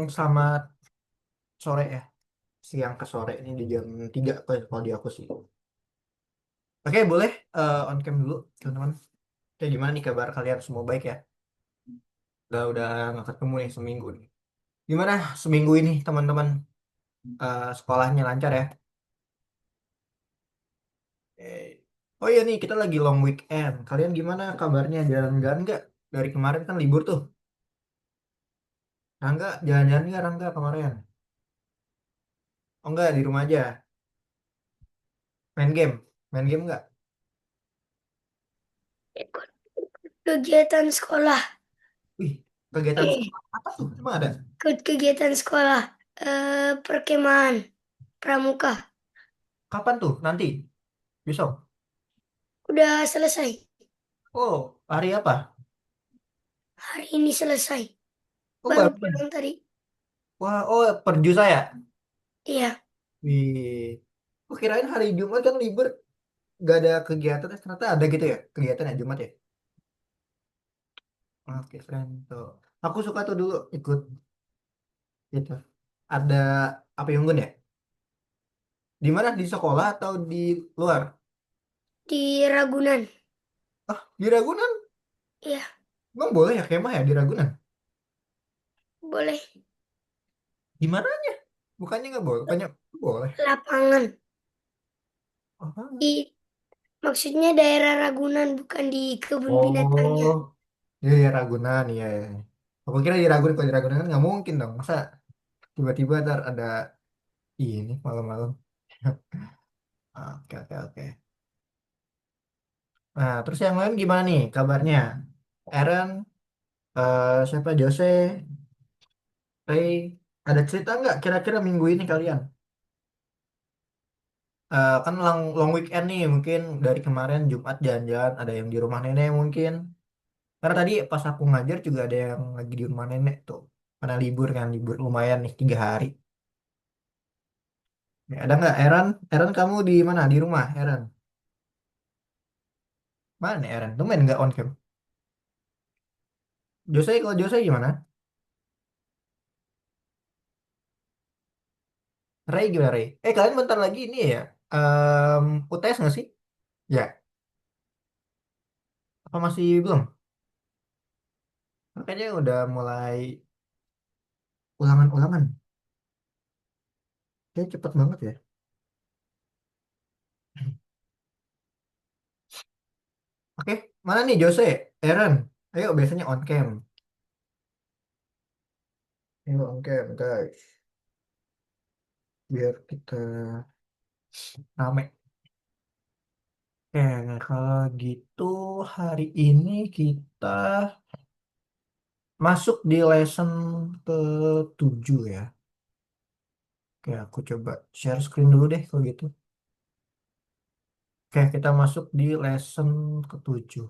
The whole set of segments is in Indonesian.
Selamat sore ya. Siang ke sore ini di jam 3 kalau di aku sih. Oke, boleh on cam dulu, teman-teman. Oke, gimana nih kabar kalian? Semua baik ya? Udah nggak ketemu nih seminggu nih. Gimana seminggu ini, teman-teman? Sekolahnya lancar ya? Eh, Oh iya nih, kita lagi long weekend. Kalian gimana kabarnya? Jalan-jalan nggak? Dari kemarin kan libur tuh. Rangga, jalan-jalan nggak Rangga kemarin? Oh nggak, di rumah aja. Main game? Main game nggak? Ikut kegiatan sekolah. Wih, kegiatan Eh, sekolah apa tuh? Emang ada? ikut kegiatan sekolah. Perkemahan pramuka. Kapan tuh? Nanti? Besok? Udah selesai. Oh, hari apa? Hari ini selesai. Oh, Baru baru nih. pulang tadi. Wah, oh, perju saya. Iya, Wih. Oh, kirain hari Jumat kan libur, gak ada kegiatan. Ternyata ada gitu ya, kegiatan ya Jumat ya. Oke, keren tuh. Aku suka tuh dulu ikut gitu. Ada apa yang unggun ya? Di mana? Di sekolah atau di luar? di Ragunan. Ah, di Ragunan. Iya, Emang boleh ya kemah ya di Ragunan? boleh. Di mananya? Bukannya nggak boleh, bukannya boleh. Lapangan. Oh, Di maksudnya daerah Ragunan bukan di kebun binatangnya. oh, iya ya Ragunan, iya. Iya. Aku kira di Ragunan, kalau di Ragunan kan nggak mungkin dong. Masa tiba-tiba ntar ada ini malam-malam. Oke, oke, oke. Nah, terus yang lain gimana nih kabarnya? Aaron, siapa Jose, Ray, ada cerita nggak kira-kira minggu ini kalian? Kan long weekend nih, mungkin dari kemarin Jumat jalan-jalan, ada yang di rumah nenek mungkin. Karena tadi pas aku ngajar juga ada yang lagi di rumah nenek tuh. Karena libur kan, libur lumayan nih 3 hari. Ya, ada nggak Aaron? Aaron kamu di mana? Di rumah, Aaron? Mana nih Aaron? Tuh main nggak on cam? Jose, kalau Jose gimana? Ray gimana Ray? Kalian bentar lagi ini ya? UTS nggak sih? Ya, apa masih belum? Kayaknya udah mulai ulangan-ulangan. Kayaknya cepet banget ya. Oke, mana nih Jose? Aaron? Ayo, biasanya on cam. Ayo on cam, guys. Biar kita rame. Oke, nah kalau gitu hari ini kita masuk di lesson ke-7 ya. Oke, aku coba share screen dulu deh kalau gitu. Oke, kita masuk di lesson ke-7.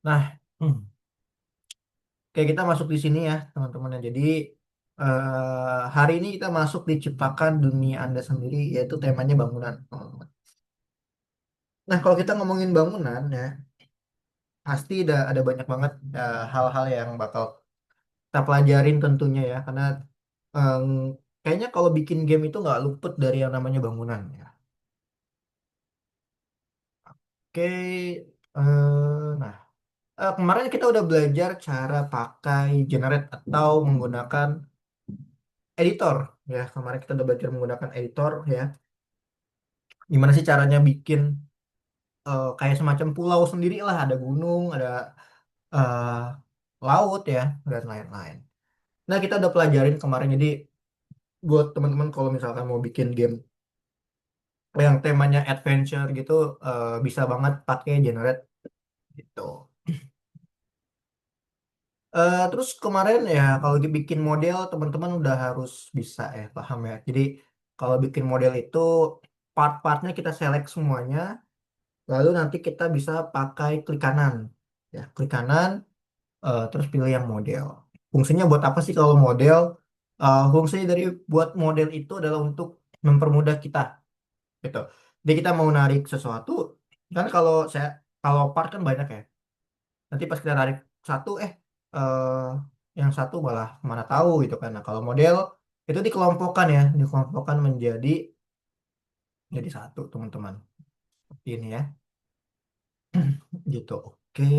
Nah, oke kita masuk di sini ya teman-teman. Jadi hari ini kita masuk di Ciptakan Dunia Anda Sendiri, yaitu temanya bangunan. Nah, kalau kita ngomongin bangunan ya, pasti ada banyak banget hal-hal yang bakal kita pelajarin tentunya ya, karena em, kayaknya kalau bikin game itu nggak luput dari yang namanya bangunan ya. Oke, nah kemarin kita udah belajar cara pakai generate atau menggunakan editor ya. Kemarin kita udah belajar menggunakan editor ya. Gimana sih caranya bikin kayak semacam pulau sendiri lah, ada gunung, ada eh, laut ya, dan lain-lain. Nah, kita udah pelajarin kemarin. Jadi buat teman-teman kalau misalkan mau bikin game yang temanya adventure gitu, bisa banget pakai generate gitu. Terus kemarin ya kalau dibikin model teman-teman udah harus bisa ya paham ya. Jadi kalau bikin model itu part-partnya kita select semuanya, lalu nanti kita bisa pakai klik kanan. Ya, klik kanan, terus pilih yang model. Fungsinya buat apa sih kalau model? Fungsi dari buat model itu adalah untuk mempermudah kita gitu. Jadi kita mau narik sesuatu, kan kalau part kan banyak ya. Nanti pas kita narik satu, eh yang yang satu malah mana tahu gitu kan. Nah, kalau model itu dikelompokkan ya, dikelompokkan jadi satu teman-teman. Seperti ini ya, gitu. Oke.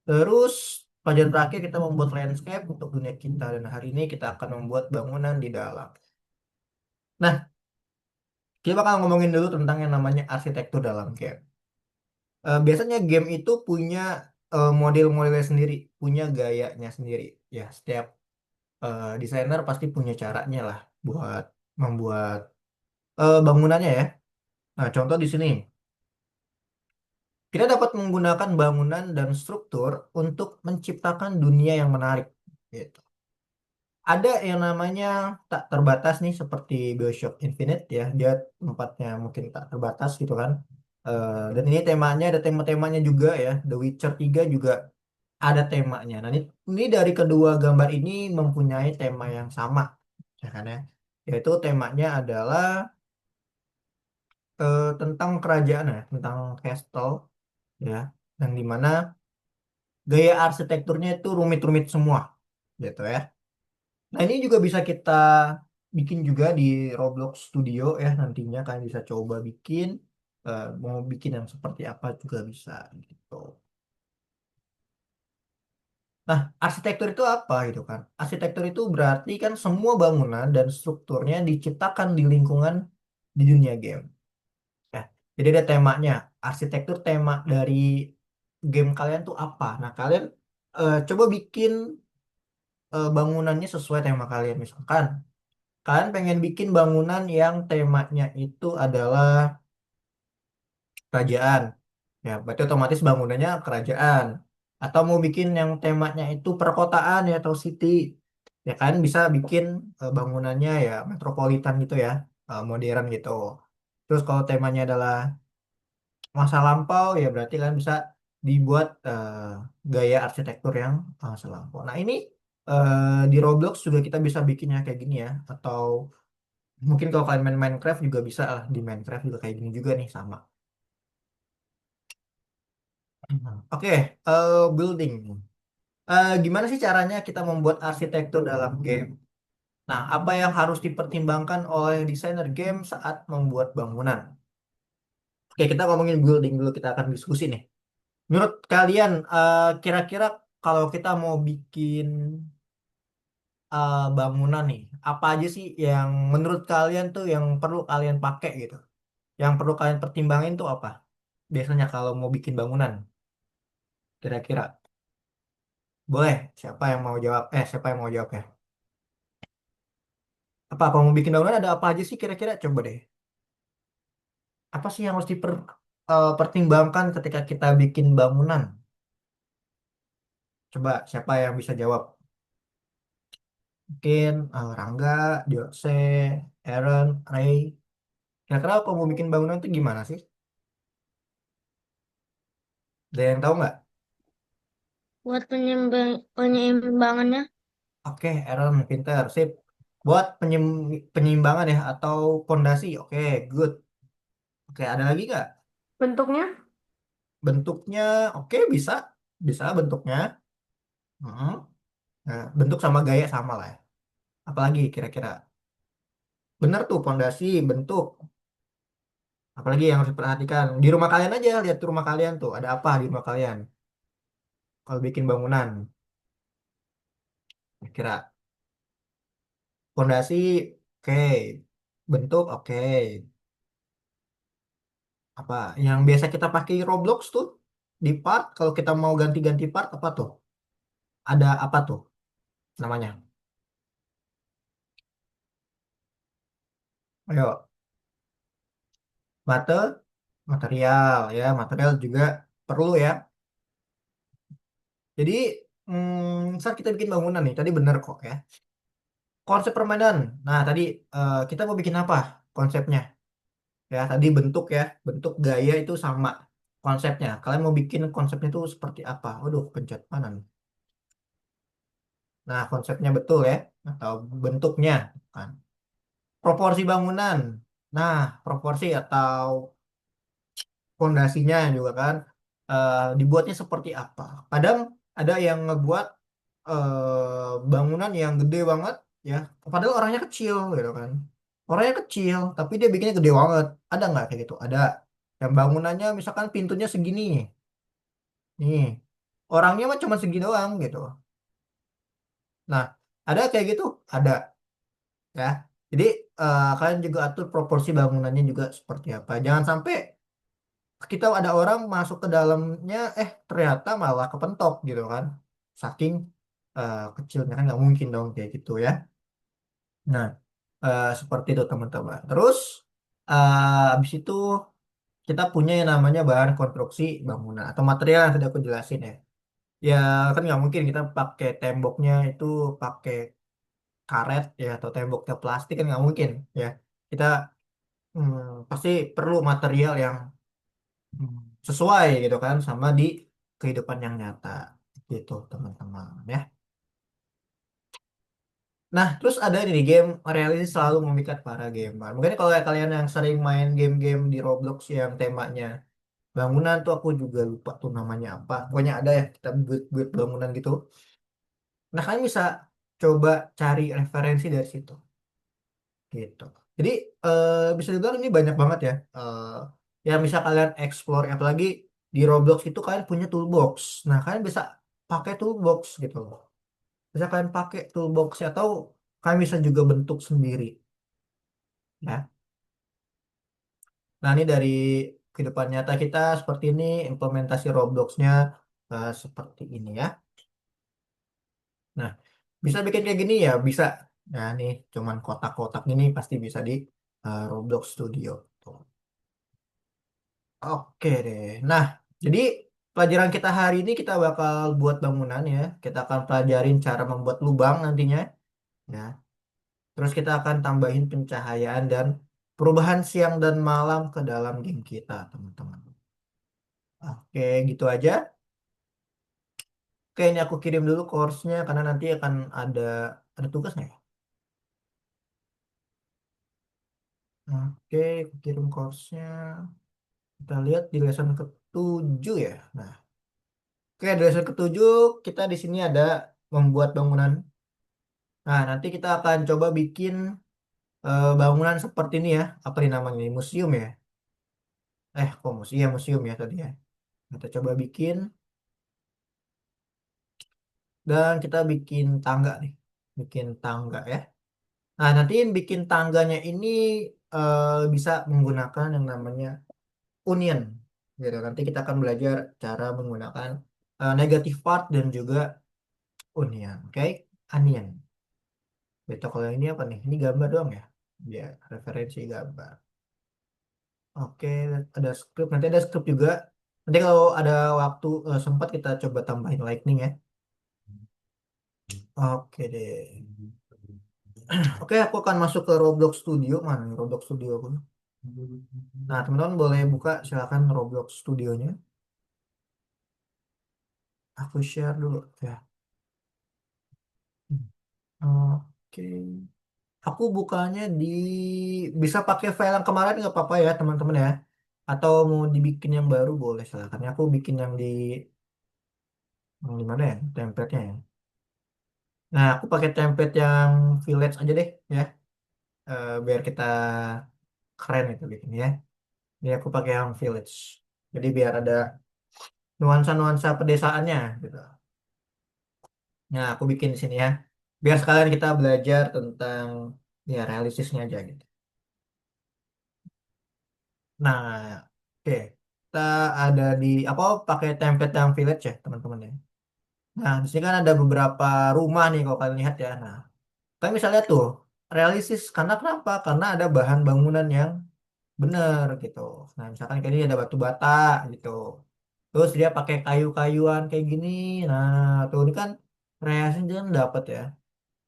Terus pelajaran terakhir kita membuat landscape untuk dunia kita dan hari ini kita akan membuat bangunan di dalam. Nah, kita bakal ngomongin dulu tentang yang namanya arsitektur dalam game. Biasanya game itu punya model-modelnya sendiri, punya gayanya sendiri. Ya, setiap desainer pasti punya caranya lah buat membuat bangunannya ya. Nah, contoh di sini, kita dapat menggunakan bangunan dan struktur untuk menciptakan dunia yang menarik. Gitu. Ada yang namanya tak terbatas nih seperti BioShock Infinite ya, dia tempatnya mungkin tak terbatas gitu kan. Dan ini temanya ada tema-temanya juga ya. The Witcher 3 juga ada temanya. Nah, ini dari kedua gambar ini mempunyai tema yang sama, ya kan ya. Yaitu temanya adalah tentang kerajaan ya, tentang castle ya, yang dimana gaya arsitekturnya itu rumit-rumit semua, gitu ya. Nah, ini juga bisa kita bikin juga di Roblox Studio ya, nantinya kalian bisa coba bikin, mau bikin yang seperti apa juga bisa gitu. Nah, arsitektur itu apa gitu kan? Arsitektur itu berarti kan semua bangunan dan strukturnya diciptakan di lingkungan di dunia game. Ya, jadi ada temanya. Arsitektur tema dari game kalian tuh apa? Nah, kalian coba bikin bangunannya sesuai tema kalian. Misalkan kalian pengen bikin bangunan yang temanya itu adalah kerajaan. Ya, berarti otomatis bangunannya kerajaan. Atau mau bikin yang temanya itu perkotaan ya atau city. Ya kan bisa bikin bangunannya ya metropolitan gitu ya, modern gitu. Terus kalau temanya adalah masa lampau ya berarti kan bisa dibuat gaya arsitektur yang masa lampau. Nah, ini di Roblox juga kita bisa bikinnya kayak gini ya. Atau mungkin kalau kalian main Minecraft juga bisa lah, di Minecraft juga kayak gini juga nih sama. Oke, building. Gimana sih caranya kita membuat arsitektur dalam game? Nah, apa yang harus dipertimbangkan oleh desainer game saat membuat bangunan? Oke, kita ngomongin building dulu, kita akan diskusi nih. Menurut kalian, kira-kira kalau kita mau bikin bangunan nih, apa aja sih yang menurut kalian tuh yang perlu kalian pakai gitu? Yang perlu kalian pertimbangin tuh apa? Biasanya kalau mau bikin bangunan, kira-kira. Boleh, siapa yang mau jawab? Siapa yang mau jawab ya? Apa kalau mau bikin bangunan ada apa aja sih kira-kira? Coba deh. Apa sih yang harus dipertimbangkan ketika kita bikin bangunan? Coba siapa yang bisa jawab? Mungkin Rangga, Jose, Aaron, Ray. Kira-kira kalau mau bikin bangunan itu gimana sih? Ada yang tahu nggak? Buat penyeimbangannya, Oke, Aaron pinter, sip. Buat penyeimbangan ya atau pondasi. Oke, good. Oke, ada lagi nggak? bentuknya, Bentuknya, oke bisa, bisa bentuknya. Mm-mm. Nah, bentuk sama gaya sama lah ya. Apalagi kira-kira? Bener tuh pondasi, bentuk. Apalagi yang harus diperhatikan. Di rumah kalian aja, lihat rumah kalian tuh. Ada apa di rumah kalian? Kalau bikin bangunan. Kira pondasi, oke. Bentuk, oke. Apa yang biasa kita pakai Roblox tuh? Di part, kalau kita mau ganti-ganti part, apa tuh? Ada apa tuh namanya? Ayo, material ya. Material juga perlu ya. Jadi, saat kita bikin bangunan nih, tadi bener kok ya. Konsep permainan. Nah, tadi kita mau bikin apa konsepnya? Ya, tadi bentuk ya, bentuk gaya itu sama konsepnya. Kalian mau bikin konsepnya itu seperti apa? Waduh, pencet mana nih? Nah, konsepnya betul ya, atau bentuknya kan. Proporsi bangunan. Nah, proporsi atau fondasinya juga kan dibuatnya seperti apa? Kadang ada yang ngebuat bangunan yang gede banget ya, padahal orangnya kecil gitu kan. Orangnya kecil, tapi dia bikinnya gede banget. Ada nggak kayak gitu? Ada. Yang bangunannya misalkan pintunya segini, nih. Orangnya mah cuma segini doang gitu. Nah, ada kayak gitu? Ada ya. Jadi kalian juga atur proporsi bangunannya juga seperti apa. Jangan sampai kita ada orang masuk ke dalamnya, ternyata malah kepentok gitu kan. Saking kecilnya kan nggak mungkin dong kayak gitu ya. Nah, seperti itu teman-teman. Terus habis itu kita punya yang namanya bahan konstruksi bangunan atau material yang tadi aku jelasin ya. Ya kan nggak mungkin kita pakai temboknya itu pakai karet ya atau temboknya plastik kan nggak mungkin ya. Kita pasti perlu material yang sesuai gitu kan sama di kehidupan yang nyata gitu teman-teman ya. Nah, terus ada nih game realistis selalu memikat para gamer. Mungkin kalau kalian yang sering main game-game di Roblox yang temanya bangunan tuh aku juga lupa tuh namanya apa. Pokoknya ada ya kita buat bangunan gitu. Nah, kalian bisa coba cari referensi dari situ gitu. Jadi bisa dibilang ini banyak banget ya. Yang bisa kalian explore apalagi di Roblox itu kalian punya toolbox. Nah, kalian bisa pakai toolbox gitu loh. Bisa kalian pakai toolbox atau kalian bisa juga bentuk sendiri ya. Nah, ini dari kehidupan nyata kita seperti ini, implementasi Roblox-nya seperti ini ya. Nah, bisa bikin kayak gini ya, bisa. Nah, nih cuman kotak-kotak ini pasti bisa di Roblox Studio. Tuh. Oke deh. Nah, jadi pelajaran kita hari ini kita bakal buat bangunan ya. Kita akan pelajarin cara membuat lubang nantinya ya. Terus kita akan tambahin pencahayaan dan perubahan siang dan malam ke dalam game kita, teman-teman. Oke, gitu aja. Oke, ini aku kirim dulu course-nya karena nanti akan ada tugas nggak ya? Oke, aku kirim course-nya. Kita lihat di lesson ketujuh ya. Nah, oke, di lesson ketujuh kita di sini ada membuat bangunan. Nah, nanti kita akan coba bikin bangunan seperti ini ya. Apa nih namanya? Ini? Museum ya? Kok museum? Ya, museum ya tadi ya. Kita coba bikin dan kita bikin tangga nih. Bikin tangga ya. Nah, nanti bikin tangganya ini bisa menggunakan yang namanya onion. Gitu. Nanti kita akan belajar cara menggunakan negative part dan juga onion. Oke, onion. Beta kalau ini apa nih? Ini gambar doang ya? Ya, referensi gambar. Oke, ada script. Nanti ada script juga. Nanti kalau ada waktu sempat kita coba tambahin lightning ya. Oke deh. Oke, aku akan masuk ke Roblox Studio. Mana nih Roblox Studio aku? Nah, teman-teman boleh buka silakan Roblox Studionya. Aku share dulu ya. Oke. Aku bukanya di bisa pakai file yang kemarin nggak apa-apa ya teman-teman ya. Atau mau dibikin yang baru boleh silakan. Aku bikin yang di mana ya template-nya ya. Nah, aku pakai template yang Village aja deh ya. Biar kita keren itu bikin ya. Ini aku pakai yang Village. Jadi biar ada nuansa-nuansa pedesaannya gitu. Nah, aku bikin di sini ya. Biar sekalian kita belajar tentang ya realistisnya aja gitu. Nah, oke. Kita ada di apa pakai template yang village ya, teman-teman ya. Nah, di sini kan ada beberapa rumah nih kalau kalian lihat ya. Nah, kalian bisa lihat tuh realistis karena kenapa? Karena ada bahan bangunan yang benar gitu. Nah, misalkan kayak ini ada batu bata gitu. Terus dia pakai kayu-kayuan kayak gini. Nah, tuh ini kan realistis dia kan dapet ya.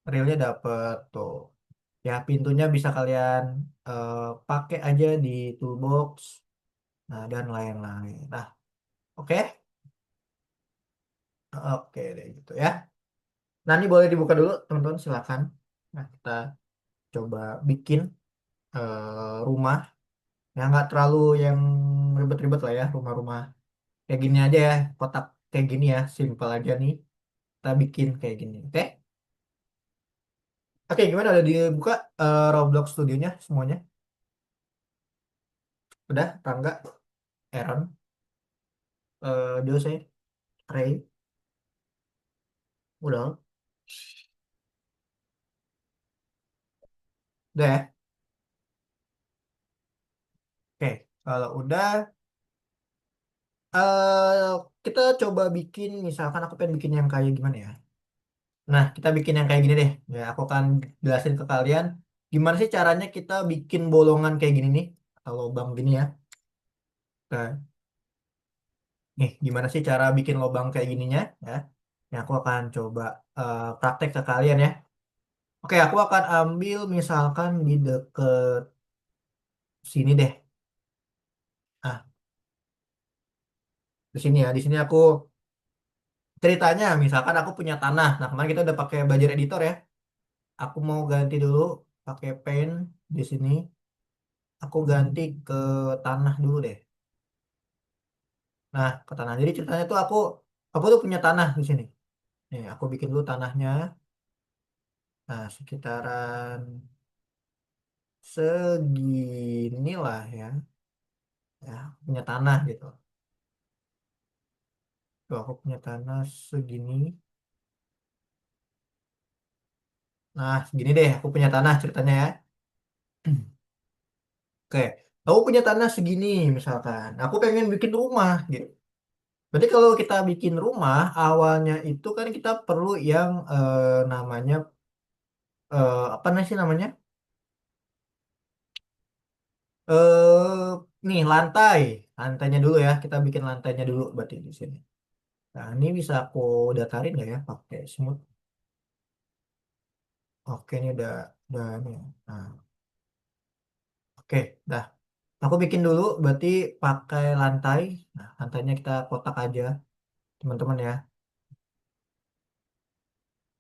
Realnya dapet tuh. Ya, pintunya bisa kalian eh, pakai aja di toolbox. Nah, dan lain-lain. Nah, oke. Oke deh gitu ya. Nah, ini boleh dibuka dulu, teman-teman, silakan. Nah, kita coba bikin rumah yang nggak terlalu yang ribet-ribet lah ya, rumah-rumah kayak gini aja ya, kotak kayak gini ya, simple aja nih. Kita bikin kayak gini, oke? Oke, gimana? Udah dibuka Roblox studionya semuanya? Udah, Rangga, Aaron, Jose, Ray, udah, udah ya? Oke, kalau udah, eh kita coba bikin, misalkan aku pengen bikin yang kayak gimana ya? Nah, kita bikin yang kayak gini deh. Ya, aku akan jelasin ke kalian gimana sih caranya kita bikin bolongan kayak gini nih, atau lubang gini ya. Nah, nih, gimana sih cara bikin lubang kayak gininya? Ya, ya aku akan coba praktek ke kalian ya. Oke, aku akan ambil misalkan di deket sini deh. Ah, di sini ya. Di sini aku ceritanya, misalkan aku punya tanah. Nah, kemarin kita udah pakai belajar editor ya. Aku mau ganti dulu pakai paint di sini. Aku ganti ke tanah dulu deh. Nah, ke tanah. Jadi ceritanya tuh aku tuh punya tanah di sini. Nih, aku bikin dulu tanahnya. Nah, sekitaran seginilah ya. Ya, aku punya tanah gitu. Tuh, aku punya tanah segini. Nah, segini deh, aku punya tanah ceritanya ya. Oke, aku punya tanah segini misalkan. Aku pengen bikin rumah gitu. Berarti kalau kita bikin rumah, awalnya itu kan kita perlu yang namanya apa sih namanya? Nih lantai, lantainya dulu ya. Kita bikin lantainya dulu berarti di sini. Nah, ini bisa aku datarin nggak ya pakai smooth? Oke, ini udah ini ya. Nah, oke, dah. Aku bikin dulu berarti pakai lantai. Nah, lantainya kita kotak aja, teman-teman ya.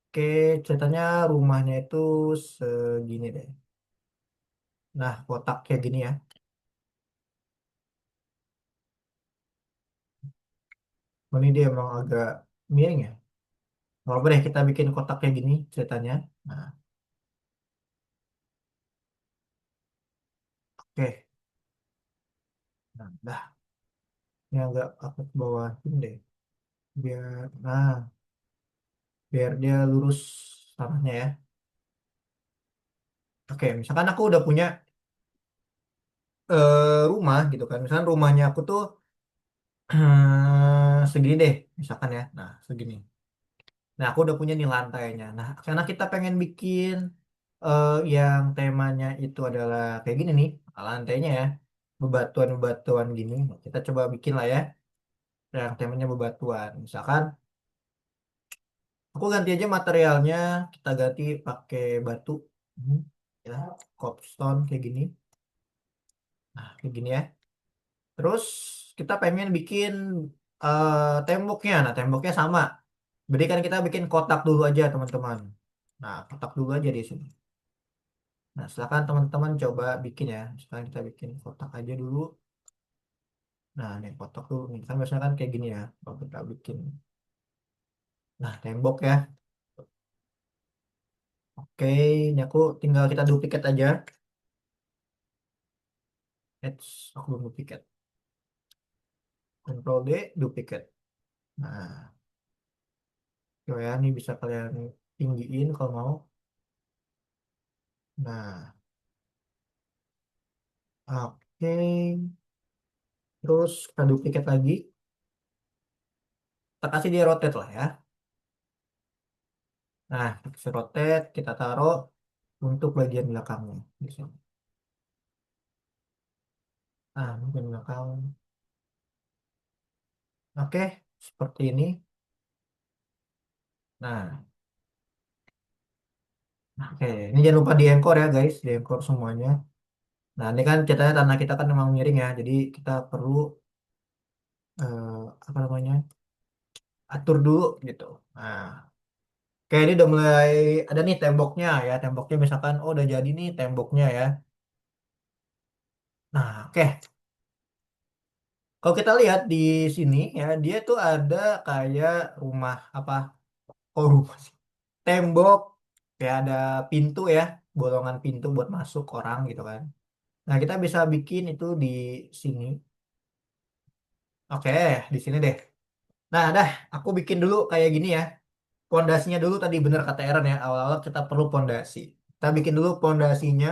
Oke, ceritanya rumahnya itu segini deh. Nah, kotak kayak gini ya. Oh, ini dia emang agak miring ya. Nggak apa deh, kita bikin kotak kayak gini ceritanya. Nah, oke. Nah, dah. Ini agak aku ke bawahin deh. Biar dia lurus tanahnya ya. Oke, misalkan aku udah punya rumah gitu kan. Misalkan rumahnya aku tuh segini deh, misalkan ya. Nah, segini. Nah, aku udah punya nih lantainya. Nah, karena kita pengen bikin yang temanya itu adalah kayak gini nih, lantainya ya. Bebatuan-bebatuan gini. Nah, kita coba bikin lah ya. Yang temanya bebatuan. Misalkan aku ganti aja materialnya, kita ganti pakai batu. Hmm, ya, cobblestone kayak gini. Nah, kayak gini ya. Terus kita pengen bikin temboknya. Nah, temboknya sama. Jadi kan kita bikin kotak dulu aja, teman-teman. Nah, kotak dulu aja di sini. Nah, silakan teman-teman coba bikin ya. Sekarang kita bikin kotak aja dulu. Nah, ini kotak dulu nih. Kan biasanya kan kayak gini ya. Kalau kita bikin. Nah, tembok ya. Oke, ini aku tinggal kita duplikat aja. Aku belum duplikat. Ctrl D, duplikat. Nah, coba ya, ini bisa kalian tinggiin kalau mau. Nah, oke. Terus kita duplikat lagi. Kita kasih dia rotate lah ya. Nah, kita kasih rotate, kita taruh untuk bagian belakangnya. Di sini. Nah, bagian belakang. Oke, seperti ini. Nah, oke. Ini jangan lupa di encore ya guys, di encore semuanya. Nah, ini kan ceritanya tanah kita kan memang miring ya, jadi kita perlu apa namanya atur dulu gitu. Nah, kayak ini udah mulai ada nih temboknya ya, temboknya misalkan, oh udah jadi nih temboknya ya. Nah, oke. Kalau kita lihat di sini ya, dia tuh ada kayak rumah apa? Oh, rumah sih. Tembok, kayak ada pintu ya, bolongan pintu buat masuk orang gitu kan. Nah, kita bisa bikin itu di sini. Oke, di sini deh. Nah, dah, aku bikin dulu kayak gini ya. Pondasinya dulu tadi bener kata Aaron ya. Awal-awal kita perlu pondasi. Kita bikin dulu pondasinya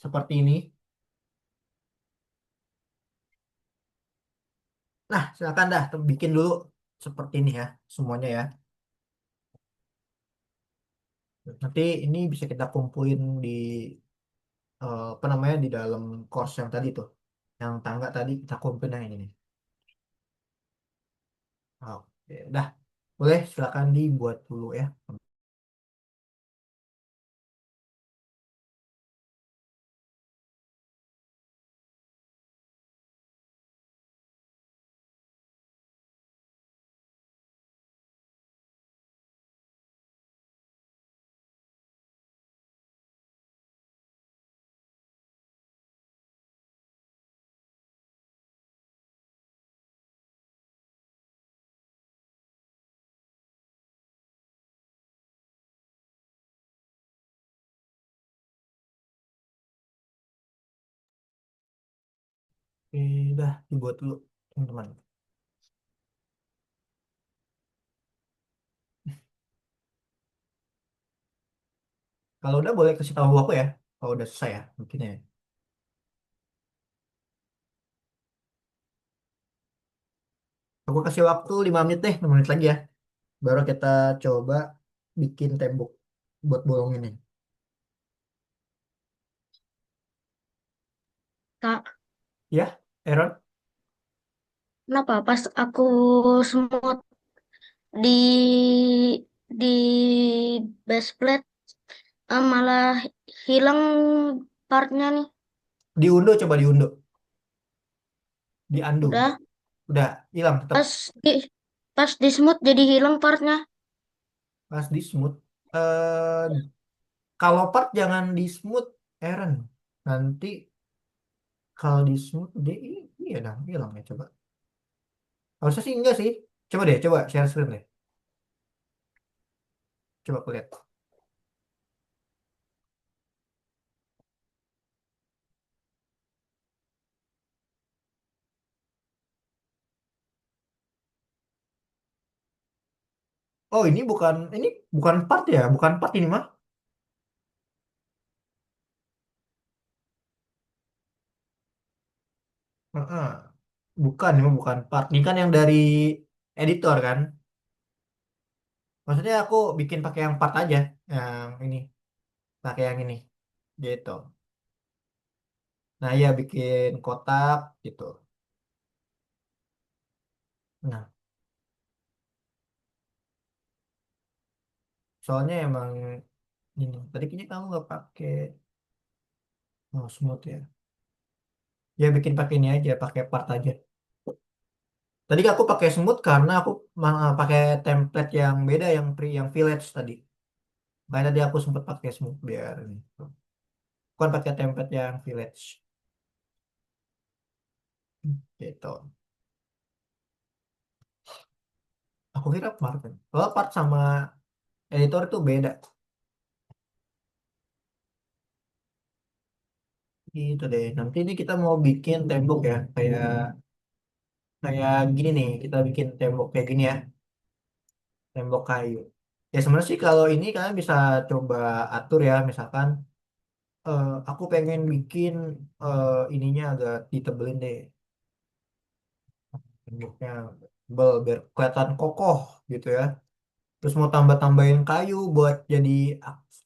seperti ini. Nah, silakan dah bikin dulu seperti ini ya, semuanya ya. Nanti ini bisa kita kumpulin di apa namanya di dalam course yang tadi tuh. Yang tangga tadi kita kumpulin yang ini nih. Oke, dah. Boleh silakan dibuat dulu ya. Oke, dah dibuat dulu teman-teman. Kalau udah boleh kasih tahu aku ya. Kalau udah selesai ya bikinnya. Aku kasih waktu 5 menit deh, 5 menit lagi ya. Baru kita coba bikin tembok buat bolong ini. Kak, Ya, Aaron? kenapa pas aku semut di base plate malah hilang partnya nih. Diunduh, coba diunduh. Diunduh. Udah, Udah hilang tetap. di pas di smooth jadi hilang partnya. Pas di smooth. Eh kalau part jangan di smooth, Aaron. Nanti kalau di smooth dia ini ya dah hilang ya coba. Harusnya sih enggak sih. Coba deh, coba share screen deh. Coba aku lihat. Oh, ini bukan part ya, bukan part ini mah. Heeh. Bukan, ini mah bukan part. Ini kan yang dari editor kan. Maksudnya aku bikin pakai yang part aja, yang ini, pakai yang ini, gitu. Nah, ya bikin kotak gitu. Nah, soalnya emang ini. Tadi kayaknya kamu nggak pakai smooth ya. Ya bikin pakai ini aja, pakai part aja. Tadi aku pakai smooth karena aku pakai template yang beda, yang yang village tadi. Makanya tadi aku sempat pakai smooth biar ini. Bukan pakai template yang village. Gitu. Aku kira part kan. Kalau part sama editor itu beda. Gitu deh. Nanti ini kita mau bikin tembok ya. Kayak kayak gini nih. Kita bikin tembok kayak gini ya. Tembok kayu. Ya sebenarnya sih kalau ini kalian bisa coba atur ya. Misalkan aku pengen bikin ininya agak ditebelin deh. Temboknya tebel biar kelihatan kokoh gitu ya. Terus mau tambah-tambahin kayu buat jadi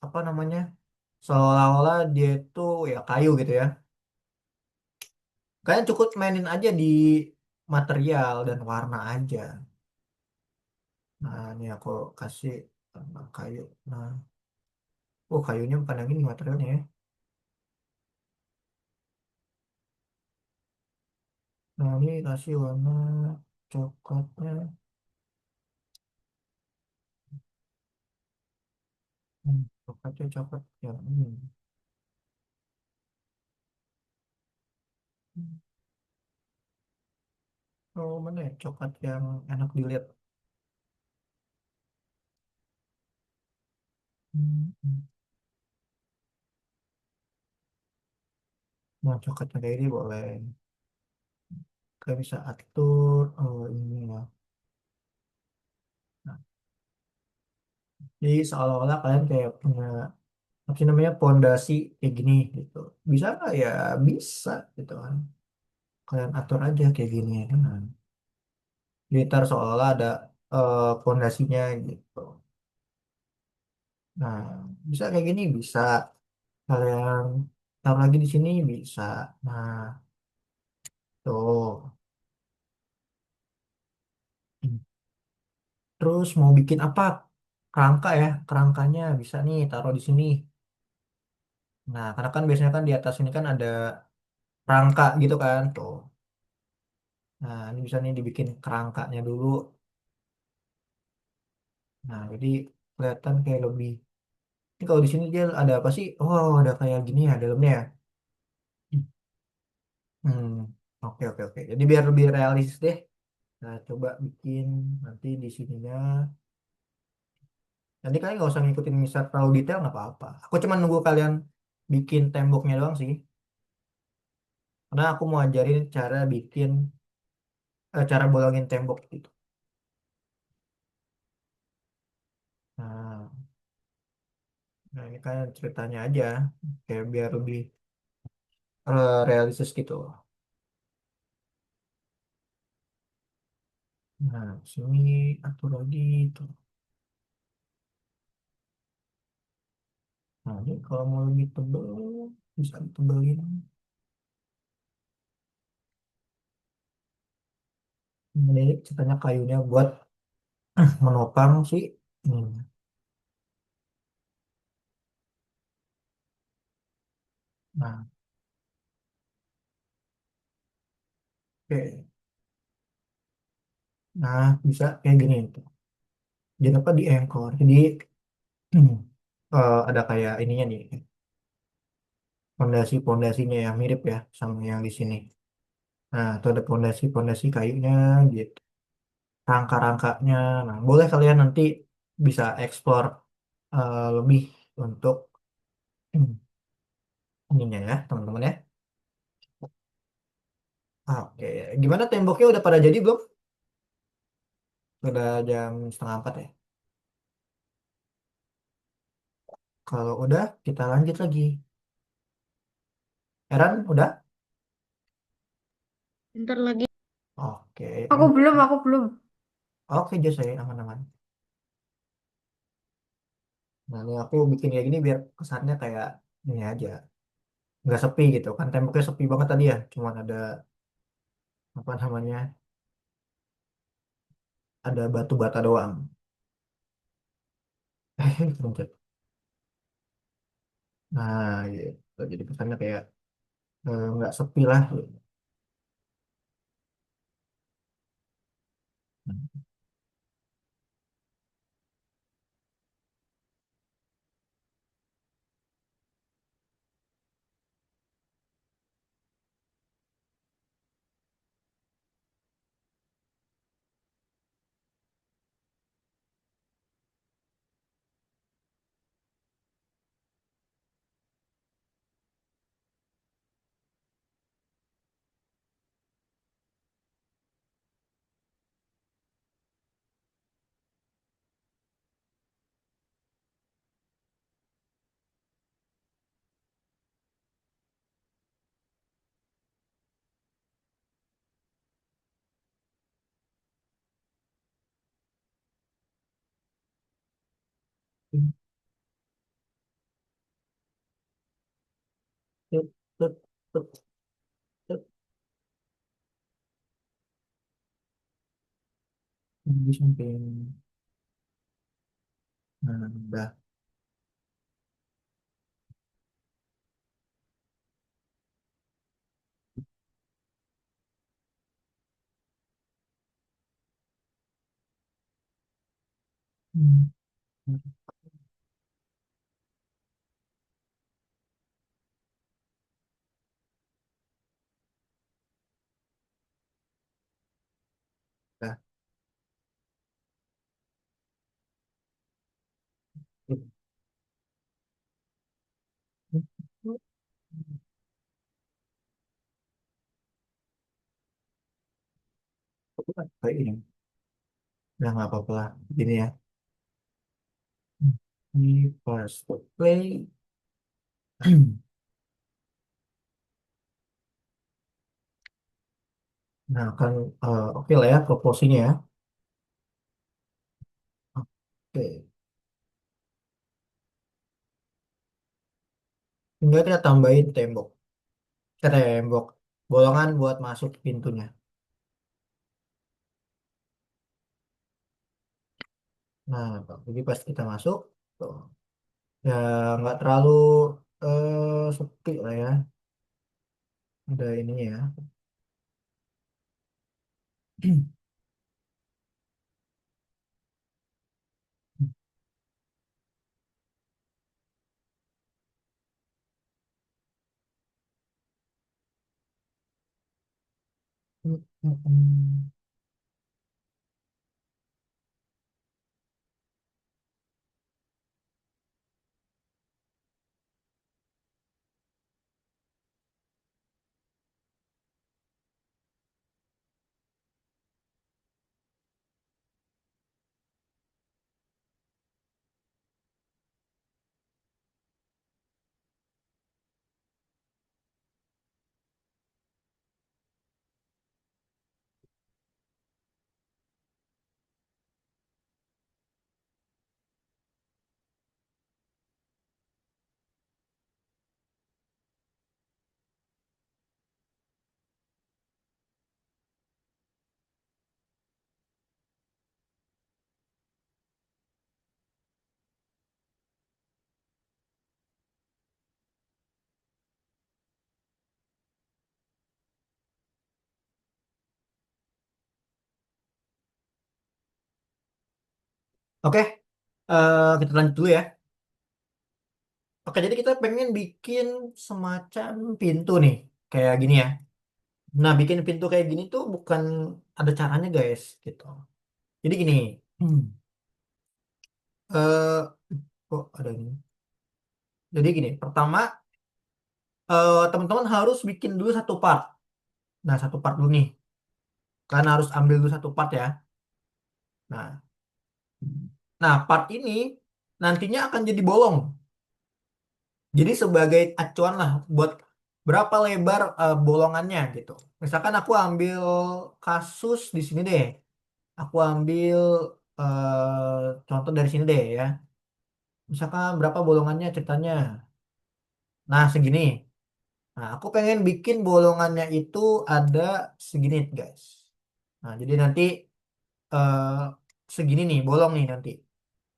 apa namanya? Seolah-olah dia itu ya kayu gitu ya. Kalian cukup mainin aja di material dan warna aja. Nah, ini aku kasih kayu. Nah, oh kayunya bukan yang ini materialnya ya. Nah, ini kasih warna coklatnya. Coklatnya coklat yang ini. Oh, mana ya coklat yang enak dilihat. Mau coklatnya kayak ini boleh. Kita bisa atur ini ya. Nah, jadi seolah-olah kalian kayak punya apa sih namanya pondasi kayak gini gitu. Bisa nggak ya? Bisa gitu kan. Kalian atur aja kayak gini ya kan. Jadi ntar seolah-olah ada pondasinya gitu. Nah, bisa kayak gini bisa. Kalian taruh lagi di sini bisa. Nah, tuh. Terus mau bikin apa? Kerangka ya, kerangkanya bisa nih taruh di sini. Nah, karena kan biasanya kan di atas ini kan ada rangka gitu kan, tuh. Nah, ini bisa nih dibikin kerangkanya dulu. Nah, jadi kelihatan kayak lebih. Ini kalau di sini dia ada apa sih? Oh, ada kayak gini ya dalamnya ya. Hmm, oke oke oke. Jadi biar lebih realistis deh. Nah, coba bikin nanti di sininya. Nanti kalian nggak usah ngikutin misal terlalu detail nggak apa-apa. Aku cuma nunggu kalian bikin temboknya doang sih. Karena aku mau ajarin cara bikin, cara bolongin tembok gitu. Nah, nah ini kan ceritanya aja. Kayak biar lebih realistis gitu. Nah, sini atur lagi tuh. Nah, ini kalau mau lebih tebel bisa ditebelin. Ini ceritanya kayunya buat menopang sih. Nah, oke. Nah, bisa kayak gini tuh. Jangan lupa di anchor. Jadi ada kayak ininya nih, pondasi-pondasinya yang mirip ya sama yang di sini. Nah, itu ada pondasi-pondasi kayunya gitu. Rangka-rangkanya. Nah, boleh kalian nanti bisa explore lebih untuk ininya ya, teman-teman ya. Oke, gimana temboknya udah pada jadi belum? Udah jam setengah 4 ya. Kalau udah, kita lanjut lagi. Heran, udah? Bentar lagi. Oke, Aku belum. oke, Jos, saya aman-aman. Nah, ini aku bikin kayak gini biar kesannya kayak ini aja, nggak sepi gitu kan. Temboknya sepi banget tadi ya, cuman ada apa namanya, ada batu bata doang. Kepencet. Nah, gitu. Jadi kesannya kayak nggak sepi lah. Tuk, tuk, tuk, tuk. Nunggu sampai nah, udah. Hmm, udah. Kayak ini. Nah, nggak apa-apa lah. Gini ya. Ini pas play. Nah, kan oke lah ya proporsinya ya. Oke. Tinggal kita tambahin tembok. Tembok. Bolongan buat masuk pintunya. Nah, jadi pas kita masuk, tuh, ya nggak terlalu sepi lah ya. Ada ininya ya. Oke, kita lanjut dulu ya. Oke, jadi kita pengen bikin semacam pintu nih, kayak gini ya. Nah, bikin pintu kayak gini tuh bukan ada caranya guys, gitu. Jadi gini, eh kok ada ini? Jadi gini, pertama teman-teman harus bikin dulu satu part. Nah, satu part dulu nih. Kalian harus ambil dulu satu part ya. Nah, part ini nantinya akan jadi bolong. Jadi sebagai acuan lah buat berapa lebar bolongannya gitu. Misalkan aku ambil kasus di sini deh. Aku ambil contoh dari sini deh ya. Misalkan berapa bolongannya ceritanya. Nah, segini. Nah, aku pengen bikin bolongannya itu ada segini, guys. Nah, jadi nanti eh, segini nih, bolong nih nanti.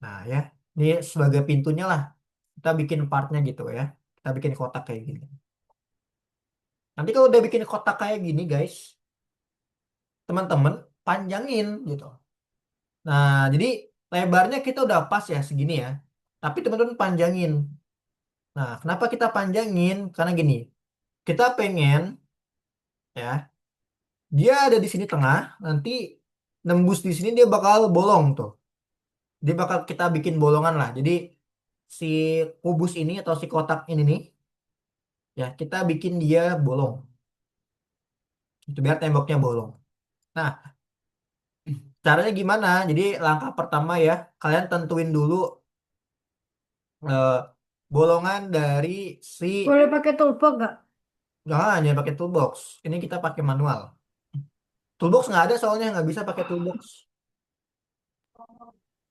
Nah, ya. Ini sebagai pintunya lah. Kita bikin partnya gitu ya. Kita bikin kotak kayak gini. Nanti kalau udah bikin kotak kayak gini, guys, teman-teman panjangin gitu. Nah, jadi lebarnya kita udah pas ya segini ya. Tapi teman-teman panjangin. Nah, kenapa kita panjangin? Karena gini, kita pengen ya, dia ada di sini tengah, nanti nembus di sini dia bakal bolong tuh. Dia bakal kita bikin bolongan lah. Jadi si kubus ini atau si kotak ini nih, ya kita bikin dia bolong. Itu biar temboknya bolong. Nah, caranya gimana? Jadi langkah pertama ya, kalian tentuin dulu eh, bolongan dari si, Boleh pakai toolbox nggak? hanya pakai toolbox. Ini kita pakai manual. Toolbox nggak ada soalnya nggak bisa pakai toolbox.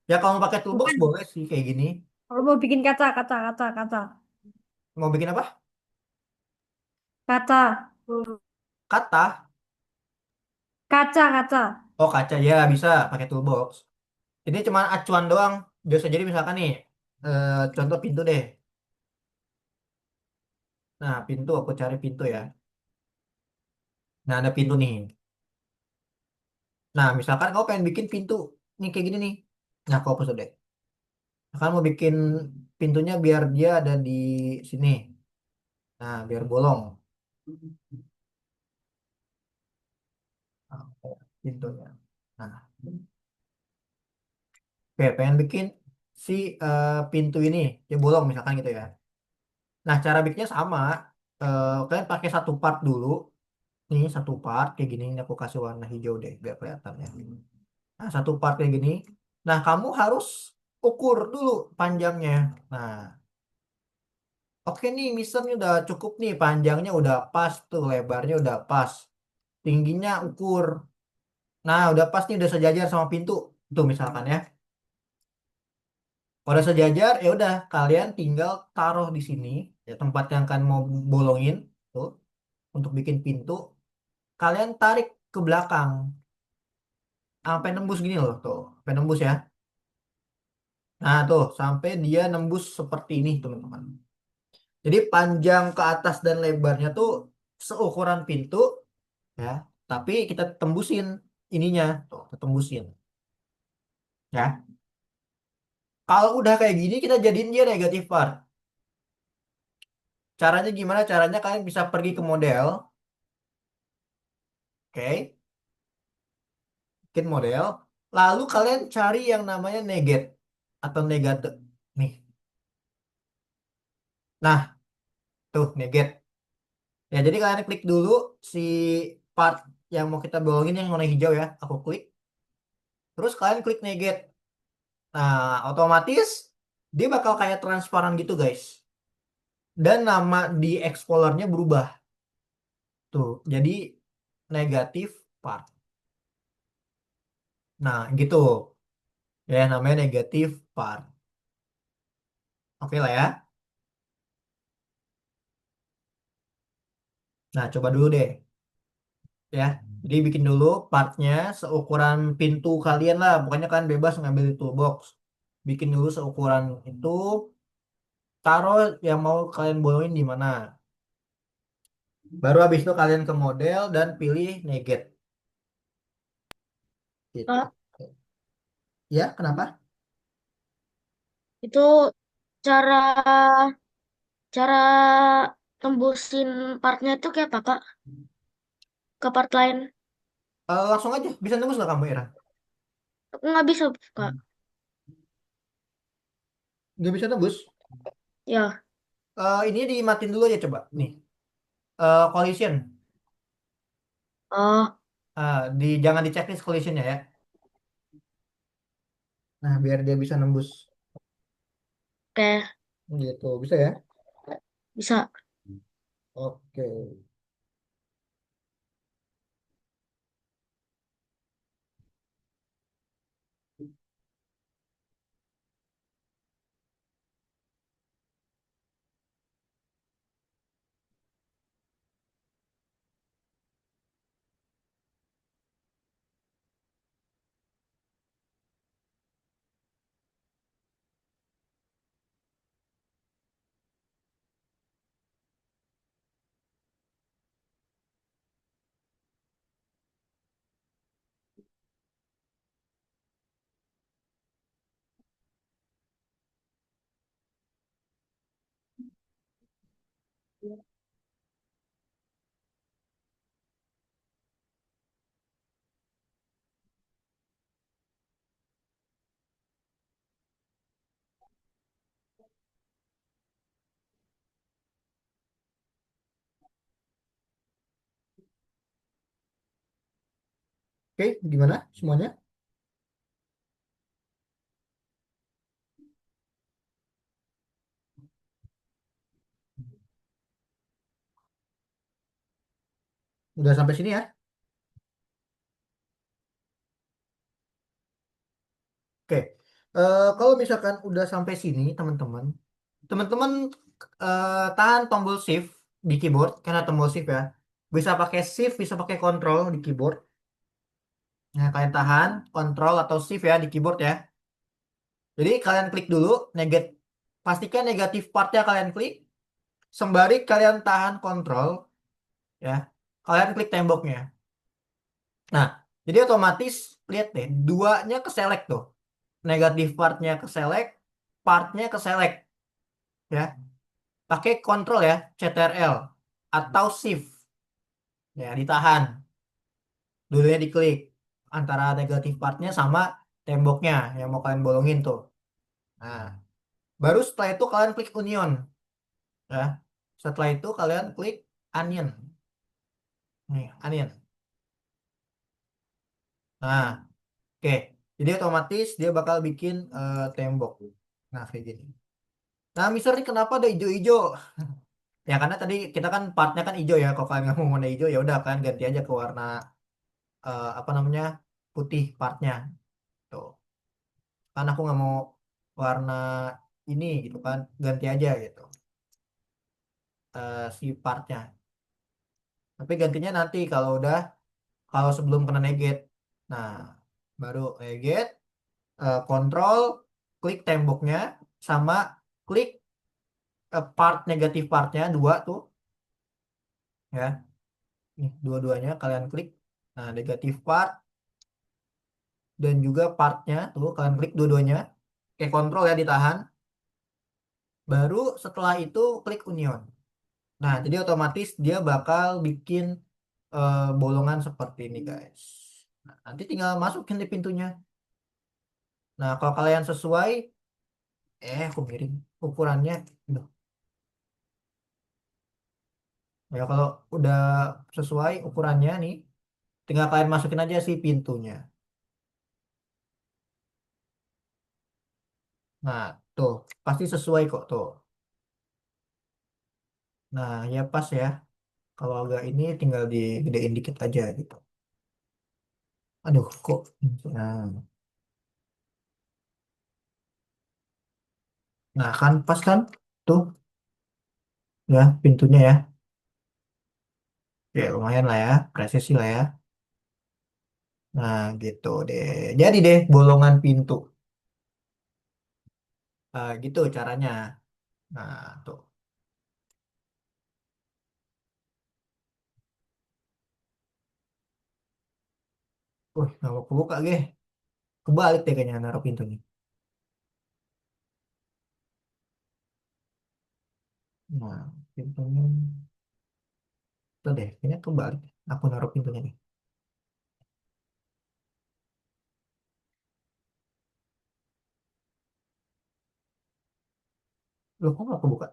Ya kalau mau pakai toolbox Bukan. boleh sih kayak gini. Kalau mau bikin kaca. Mau bikin apa? Kaca. Kata. Kaca. Oh kaca ya bisa pakai toolbox. Ini cuma acuan doang. Biasa jadi misalkan nih, contoh pintu deh. Nah pintu aku cari pintu ya. Nah ada pintu nih. Nah misalkan kau pengen bikin pintu nih kayak gini nih. Nah kau hapus deh. Misalkan mau bikin pintunya biar dia ada di sini. Nah biar bolong. Nah, pintunya. Nah oke pengen bikin si pintu ini dia bolong misalkan gitu ya. Nah cara bikinnya sama. Kalian pakai satu part dulu. Nih satu part kayak gini, ini aku kasih warna hijau deh biar kelihatan ya. Nah, satu part kayak gini. Nah, kamu harus ukur dulu panjangnya. Nah, oke nih, misalnya udah cukup nih, panjangnya udah pas tuh, lebarnya udah pas, tingginya ukur. Nah, udah pas nih, udah sejajar sama pintu. Tuh misalkan ya. Kalau udah sejajar, ya udah kalian tinggal taruh di sini, ya tempat yang akan mau bolongin tuh untuk bikin pintu. Kalian tarik ke belakang sampai nembus gini loh, tuh, sampai nembus ya. Nah, tuh sampai dia nembus seperti ini, teman-teman. Jadi panjang ke atas dan lebarnya tuh seukuran pintu ya, tapi kita tembusin ininya, tuh, kita tembusin ya. Kalau udah kayak gini kita jadiin dia negatif part. Caranya gimana? Caranya kalian bisa pergi ke model, oke, bikin model, lalu kalian cari yang namanya negate atau negate. Nih, nah tuh negate. Ya jadi kalian klik dulu si part yang mau kita bolongin yang warna hijau ya. Aku klik, terus kalian klik negate. Nah, otomatis dia bakal kayak transparan gitu, guys. Dan nama di Explorernya berubah. Tuh, jadi negatif part. Nah, gitu. Ya, namanya negatif part. Oke lah ya. Nah, coba dulu deh. Ya, jadi bikin dulu partnya seukuran pintu kalian lah. Pokoknya kan bebas ngambil di toolbox. Bikin dulu seukuran itu. Taruh yang mau kalian bolongin di mana. Baru habis itu kalian ke model dan pilih negate. Gitu. Kak, Ya, kenapa? itu cara cara tembusin partnya itu kayak apa, Kak? Ke part lain. Langsung aja. Bisa nembus nggak kamu, Ira? Aku nggak bisa, Kak. Nggak bisa tembus. Ya. Ini dimatiin dulu aja coba. Nih, collision. Oh, Jangan di checklist collisionnya ya. Nah, biar dia bisa nembus. oke. Gitu, bisa ya? Bisa. Oke. Oke, gimana semuanya? Udah sampai sini ya? Oke. Kalau misalkan udah sampai sini, teman-teman, teman-teman tahan tombol shift di keyboard, karena tombol shift ya. Bisa pakai shift, bisa pakai control di keyboard. Nah, kalian tahan control atau shift ya di keyboard ya. Jadi kalian klik dulu, pastikan negatif partnya kalian klik, sembari kalian tahan kontrol ya. Kalian klik temboknya. Nah, jadi otomatis lihat deh, duanya ke select tuh. Negatif partnya ke select, partnya ke select ya. Pakai kontrol ya, CTRL atau shift ya, ditahan. Dulunya diklik antara negatif partnya sama temboknya yang mau kalian bolongin tuh. Nah, baru setelah itu kalian klik union ya. Setelah itu kalian klik onion. Nih, Anin. Nah, oke. Jadi otomatis dia bakal bikin tembok. Nah, kayak gini. Nah, Mister ini kenapa ada hijau-hijau? Ya karena tadi kita kan partnya kan hijau ya. Kalau kalian nggak mau warna hijau ya udah kan ganti aja ke warna apa namanya putih partnya. Tuh. Kan aku nggak mau warna ini gitu kan ganti aja gitu si partnya. Tapi gantinya nanti kalau sebelum kena neget. Nah baru neget, kontrol, klik temboknya sama klik part negatif partnya dua tuh ya. Nih dua-duanya kalian klik. Nah negatif part dan juga partnya tuh kalian klik dua-duanya. Kayak kontrol ya ditahan. Baru setelah itu klik union. Nah, jadi otomatis dia bakal bikin bolongan seperti ini, guys. Nah, nanti tinggal masukin di pintunya. Nah, kalau kalian sesuai, aku miring ukurannya. Duh. Ya, kalau udah sesuai ukurannya nih, tinggal kalian masukin aja sih pintunya. Nah, tuh, pasti sesuai kok tuh. Nah, ya pas ya. Kalau agak ini tinggal digedein dikit aja gitu. Aduh, kok. Nah, nah kan pas kan? Tuh, ya pintunya ya. Ya lumayan lah ya, presisi lah ya. Nah gitu deh. Jadi deh bolongan pintu. Gitu caranya. Nah tuh. Nggak mau kebuka deh. Kebalik deh kayaknya naruh pintunya. Nah pintunya. Tuh deh, kayaknya kebalik. Aku naruh pintunya nih. Loh kok nggak kebuka?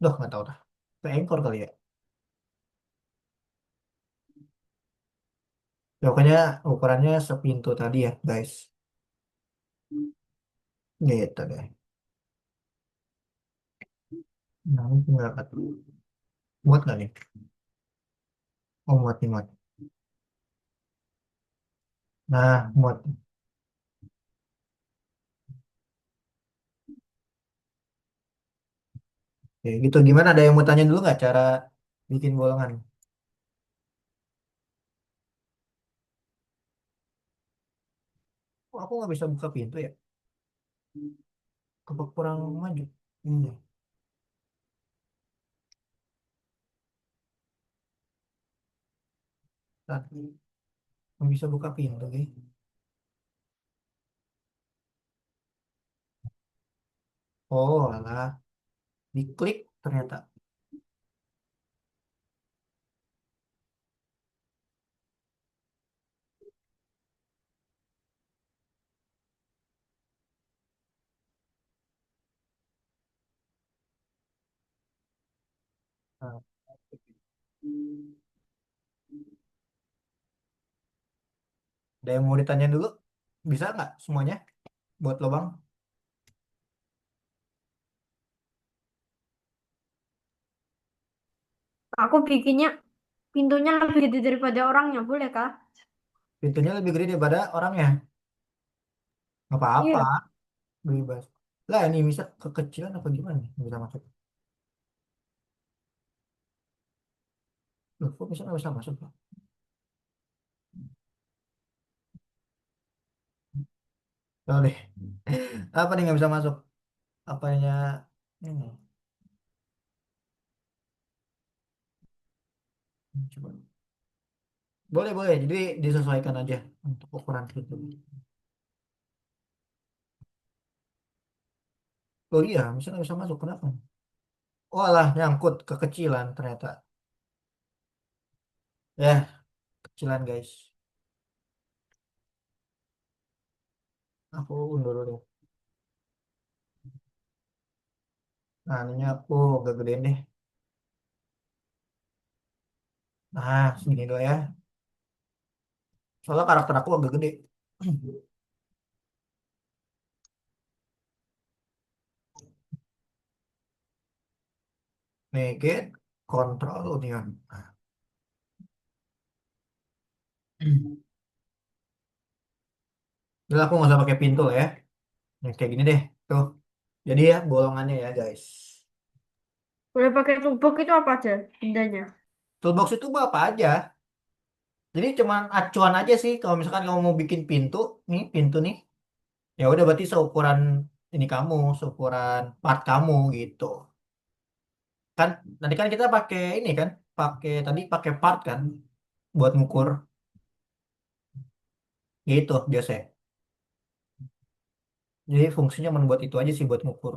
Loh nggak tahu dah. Keengkor kali ya. Ya, pokoknya ukurannya sepintu tadi ya guys. Gitu deh. Nah ini tinggal muat nggak nih? Oh muat nih muat. Nah muat. Oke, gitu. Gimana ada yang mau tanya dulu nggak cara bikin bolongan? Kok aku nggak bisa buka pintu ya? Apa kurang maju? Ini. Tadi nggak bisa buka pintu, gitu. Oh, alah. Diklik ternyata. Nah, ada yang mau ditanya dulu? Bisa nggak semuanya buat lubang? Aku bikinnya pintunya lebih gede daripada orangnya, boleh kah? Pintunya lebih gede daripada orangnya. Nggak apa-apa, Iya. bebas. Lah ini bisa kekecilan apa gimana nih? Nggak bisa masuk. Loh, kok bisa nggak bisa masuk? Tahu deh. Apa nih nggak bisa masuk? Apanya? Ini. Coba. Boleh, boleh. Jadi disesuaikan aja untuk ukuran pintu. Oh iya, misalnya nggak bisa masuk. Kenapa? Oh alah, nyangkut kekecilan ternyata. Ya, kecilan guys. Aku undur dulu. Nah, ininya aku agak gedein deh. Nah, segini dulu ya. Soalnya karakter aku agak gede. Negate, Control, Union. Nah, jadi aku nggak usah pakai pintu lah ya. Yang kayak gini deh. Tuh. Jadi ya bolongannya ya guys. Udah pakai tumbok itu apa aja bendanya? Toolbox itu apa aja? Jadi cuman acuan aja sih. Kalau misalkan kamu mau bikin pintu, nih pintu nih. Ya udah berarti seukuran ini kamu, seukuran part kamu gitu. Kan nanti kan kita pakai ini kan, pakai part kan buat ngukur gitu biasa. Jadi fungsinya membuat itu aja sih buat ngukur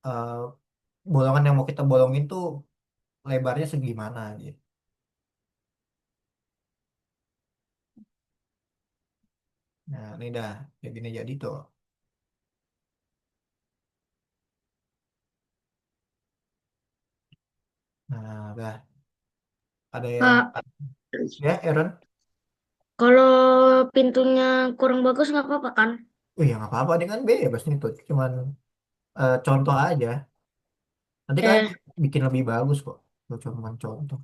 eh, bolongan yang mau kita bolongin tuh lebarnya segimana gitu. Nah, ini dah kayak gini jadi tuh. Nah, udah ada yang Kak, ya Aaron. kalau pintunya kurang bagus nggak apa-apa kan? Oh ya nggak apa-apa ini kan bebas nih tuh. Cuman contoh aja. Nanti kalian Eh, bikin lebih bagus kok. Tuh cuman contoh.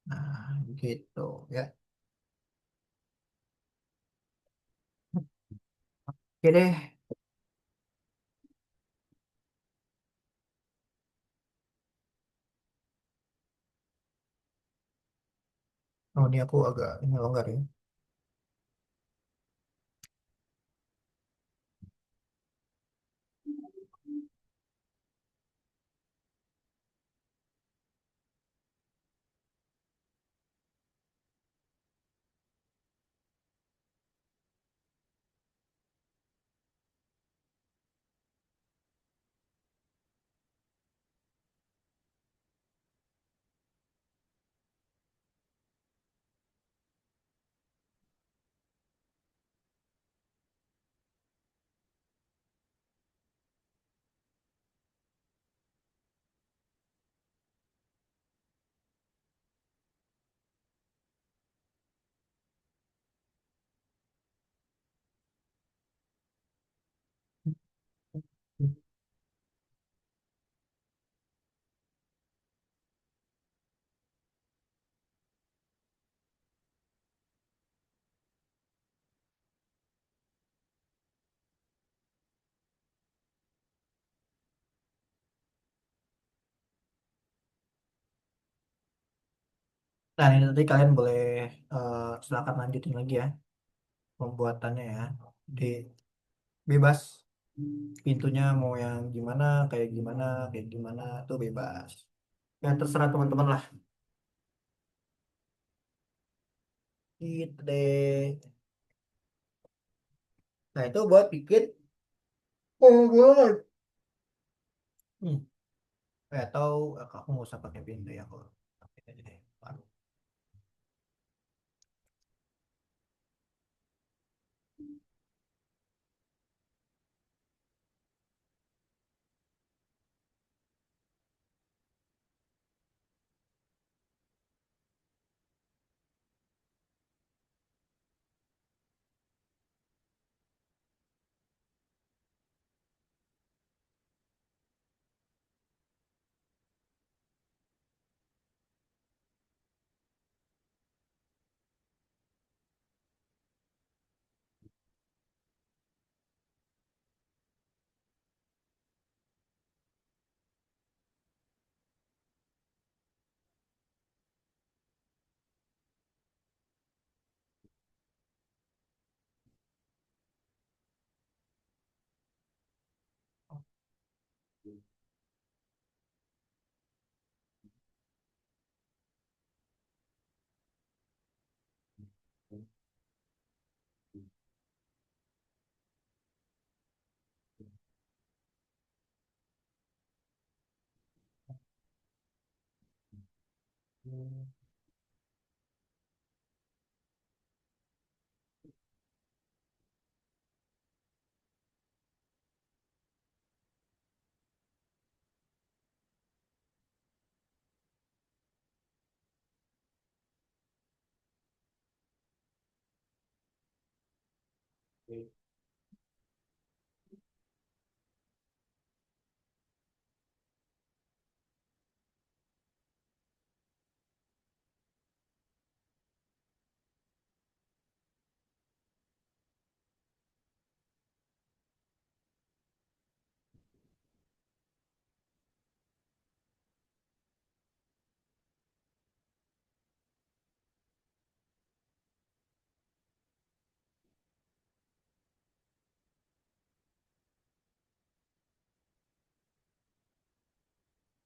Nah, gitu ya. Oke deh. Oh, ini aku agak ini longgar ya. Nah, ini nanti kalian boleh silakan lanjutin lagi ya pembuatannya ya. Jadi bebas pintunya mau yang kayak gimana tuh bebas. Ya terserah teman-teman lah. Gitu deh. Nah itu buat bikin oh, hmm. Atau aku nggak usah pakai pintu ya kalau pakai aja deh. Baru.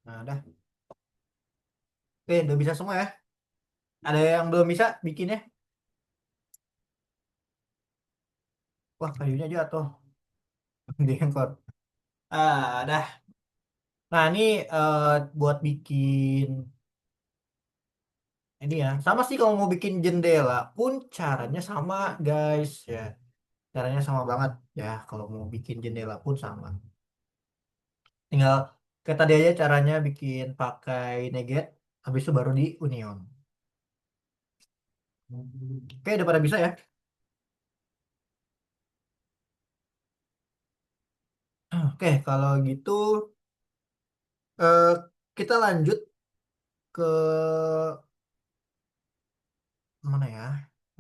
Nah, dah. Oke, udah bisa semua ya. Ada yang belum bisa bikinnya? Wah, kayunya jatuh. Diangkut. Dah. Nah, ini eh, buat bikin ini ya. Sama sih kalau mau bikin jendela pun caranya sama, guys ya. Caranya sama banget ya. Kalau mau bikin jendela pun sama. Tinggal kayak tadi aja caranya bikin pakai neget, habis itu baru di union. Oke, udah pada bisa ya. Oke, kalau gitu eh, kita lanjut ke mana ya?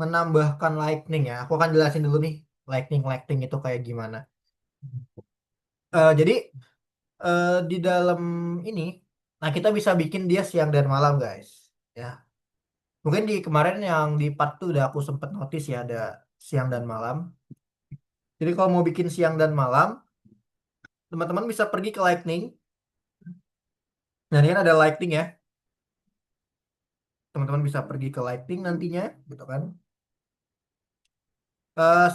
Menambahkan lightning ya. Aku akan jelasin dulu nih lightning lightning itu kayak gimana. Jadi di dalam ini, nah kita bisa bikin dia siang dan malam guys. Ya, mungkin di kemarin yang di part tuh udah aku sempet notice ya ada siang dan malam. Jadi kalau mau bikin siang dan malam, teman-teman bisa pergi ke lightning. Nah ini kan ada lightning ya. Teman-teman bisa pergi ke lightning nantinya, gitu kan.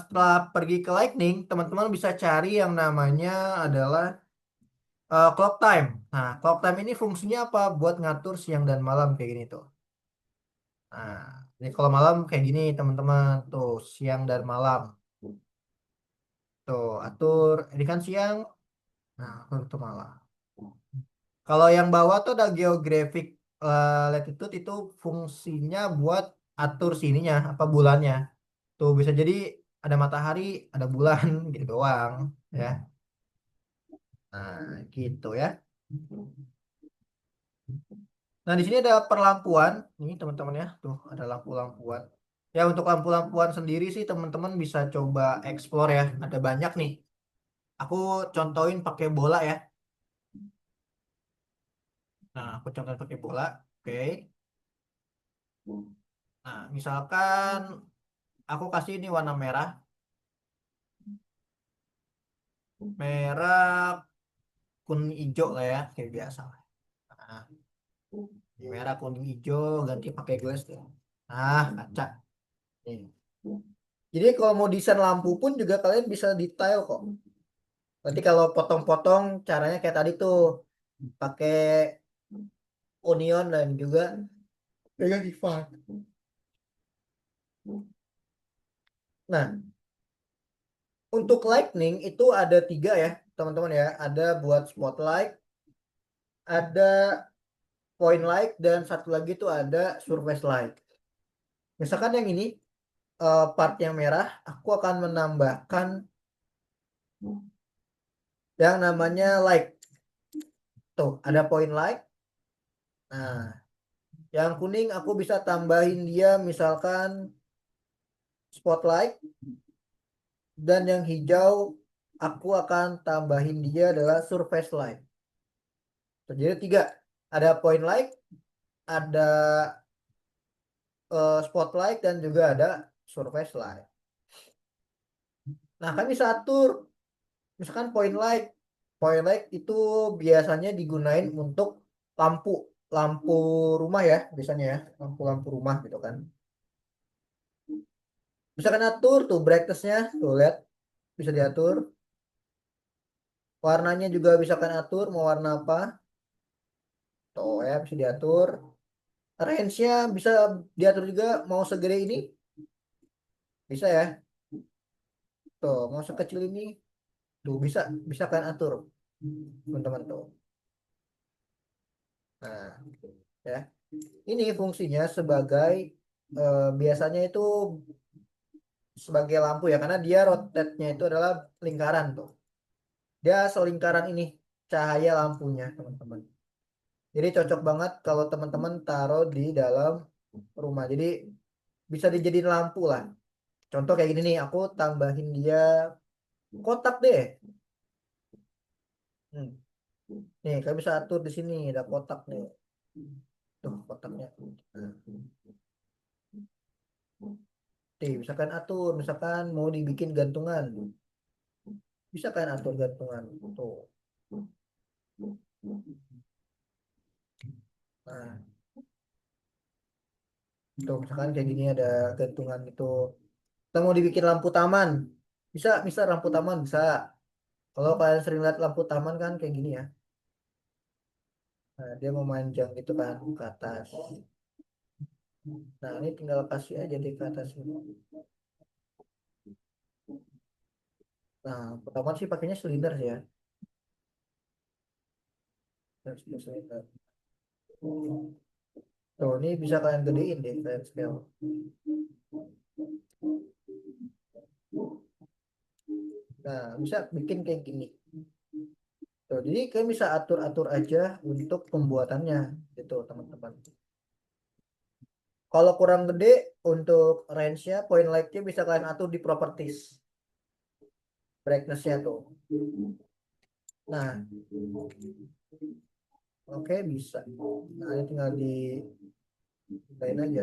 Setelah pergi ke lightning, teman-teman bisa cari yang namanya adalah clock time. Nah, clock time ini fungsinya apa? Buat ngatur siang dan malam kayak gini tuh. Nah, jadi kalau malam kayak gini teman-teman tuh siang dan malam. Tuh atur, ini kan siang. Nah, atur tuh malam. Kalau yang bawah tuh ada geographic latitude itu fungsinya buat atur sininya apa bulannya. Tuh bisa jadi ada matahari, ada bulan gitu doang ya. Nah, gitu ya. Nah, di sini ada perlampuan. Ini teman-teman ya. Tuh, ada lampu-lampuan. Ya, untuk lampu-lampuan sendiri sih teman-teman bisa coba explore ya. Ada banyak nih. Aku contohin pakai bola ya. Nah, aku contohin pakai bola. Oke. Nah, misalkan aku kasih ini warna merah. Merah, kuning, hijau lah ya. Kayak biasa. Nah, merah, kuning, hijau. Ganti pakai glass tuh. Nah, kaca. Nih. Jadi kalau mau desain lampu pun juga kalian bisa detail kok. Nanti kalau potong-potong caranya kayak tadi tuh pakai onion dan juga pegang kipas. Nah, untuk lightning itu ada tiga ya, teman-teman ya. Ada buat spotlight, ada point light, dan satu lagi tuh ada surface light. Misalkan yang ini part yang merah, aku akan menambahkan yang namanya light. Tuh, ada point light. Nah, yang kuning aku bisa tambahin dia misalkan spotlight. Dan yang hijau aku akan tambahin dia adalah surface light. Jadi tiga, ada point light, ada spotlight, dan juga ada surface light. Nah, kan bisa atur misalkan point light itu biasanya digunain untuk lampu lampu rumah ya, biasanya ya, lampu-lampu rumah gitu kan. Bisa kan atur tuh brightnessnya, tuh lihat bisa diatur. Warnanya juga bisa kan atur mau warna apa, tuh ya bisa diatur. Range-nya bisa diatur juga mau segede ini bisa ya. Tuh, mau sekecil ini tuh bisa kan atur teman-teman tuh. Nah, ya. Ini fungsinya sebagai biasanya itu sebagai lampu ya, karena dia rotate-nya itu adalah lingkaran tuh. Dia selingkaran ini cahaya lampunya, teman-teman. Jadi cocok banget kalau teman-teman taruh di dalam rumah. Jadi bisa dijadiin lampu lah. Contoh kayak gini nih, aku tambahin dia kotak deh. Hmm. Nih, kalian bisa atur di sini, ada kotak nih. Tuh, kotaknya. Nah, nih, misalkan atur, misalkan mau dibikin gantungan. Bisa kan atur gantungan. Tuh. Nah, tuh, misalkan kayak gini ada gantungan itu. Kita mau dibikin lampu taman. Bisa lampu taman, bisa. Kalau kalian sering lihat lampu taman kan kayak gini ya. Nah, dia memanjang gitu kan ke atas. Nah, ini tinggal kasih aja di ke atas ini. Nah, pertama sih pakainya silinder sih ya. Silinder. Tuh, ini bisa kalian gedein deh, kalian scale. Nah, bisa bikin kayak gini. Tuh, jadi kalian bisa atur-atur aja untuk pembuatannya, gitu, teman-teman. Kalau kurang gede, untuk range-nya, point light-nya bisa kalian atur di properties. Brightness-nya tuh. Nah, oke, bisa. Nah, ini tinggal di lain aja.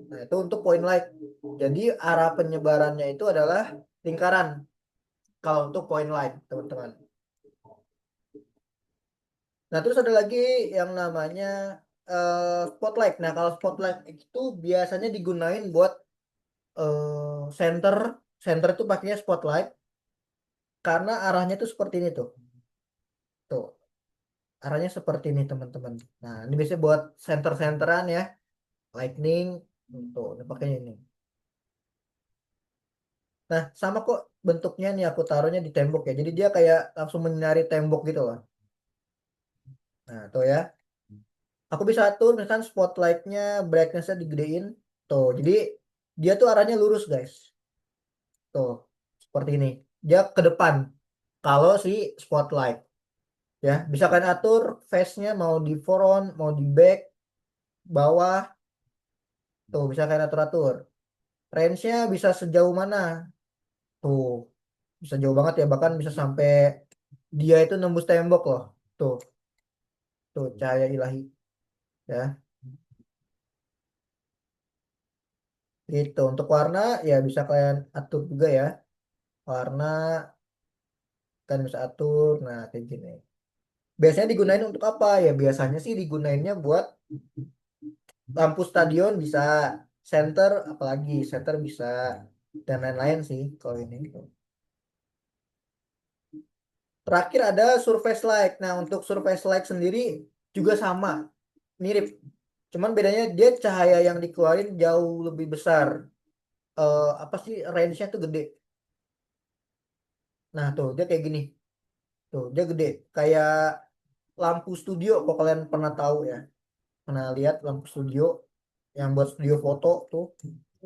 Nah, itu untuk point light. Jadi arah penyebarannya itu adalah lingkaran. Kalau untuk point light, teman-teman. Nah, terus ada lagi yang namanya spotlight. Nah, kalau spotlight itu biasanya digunain buat center. Center itu pakainya spotlight karena arahnya tuh seperti ini tuh. Tuh, arahnya seperti ini, teman-teman. Nah, ini biasanya buat center-centeran ya. Lightning. Tuh, ini pakainya ini. Nah, sama kok bentuknya nih aku taruhnya di tembok ya. Jadi dia kayak langsung menyinari tembok gitu loh. Nah, tuh ya. Aku bisa atur misalkan spotlightnya brightnessnya digedein. Tuh, jadi dia tuh arahnya lurus guys. Tuh, seperti ini. Dia ke depan. Kalau si spotlight ya, bisa kalian atur face-nya mau di front, mau di back, bawah. Tuh, bisa kalian atur-atur. Range-nya bisa sejauh mana? Tuh, bisa jauh banget ya. Bahkan bisa sampai dia itu nembus tembok loh. Tuh, tuh cahaya ilahi ya. Itu untuk warna ya bisa kalian atur juga ya. Warna kan bisa atur. Nah, kayak gini. Biasanya digunain untuk apa? Ya biasanya sih digunainnya buat lampu stadion bisa, center apalagi center bisa dan lain-lain sih kalau ini. Terakhir ada surface light. Nah, untuk surface light sendiri juga sama, mirip. Cuman bedanya dia cahaya yang dikeluarin jauh lebih besar. Apa sih range-nya tuh gede. Nah, tuh dia kayak gini. Tuh, dia gede. Kayak lampu studio kalau kalian pernah tahu ya. Pernah lihat lampu studio yang buat studio foto tuh.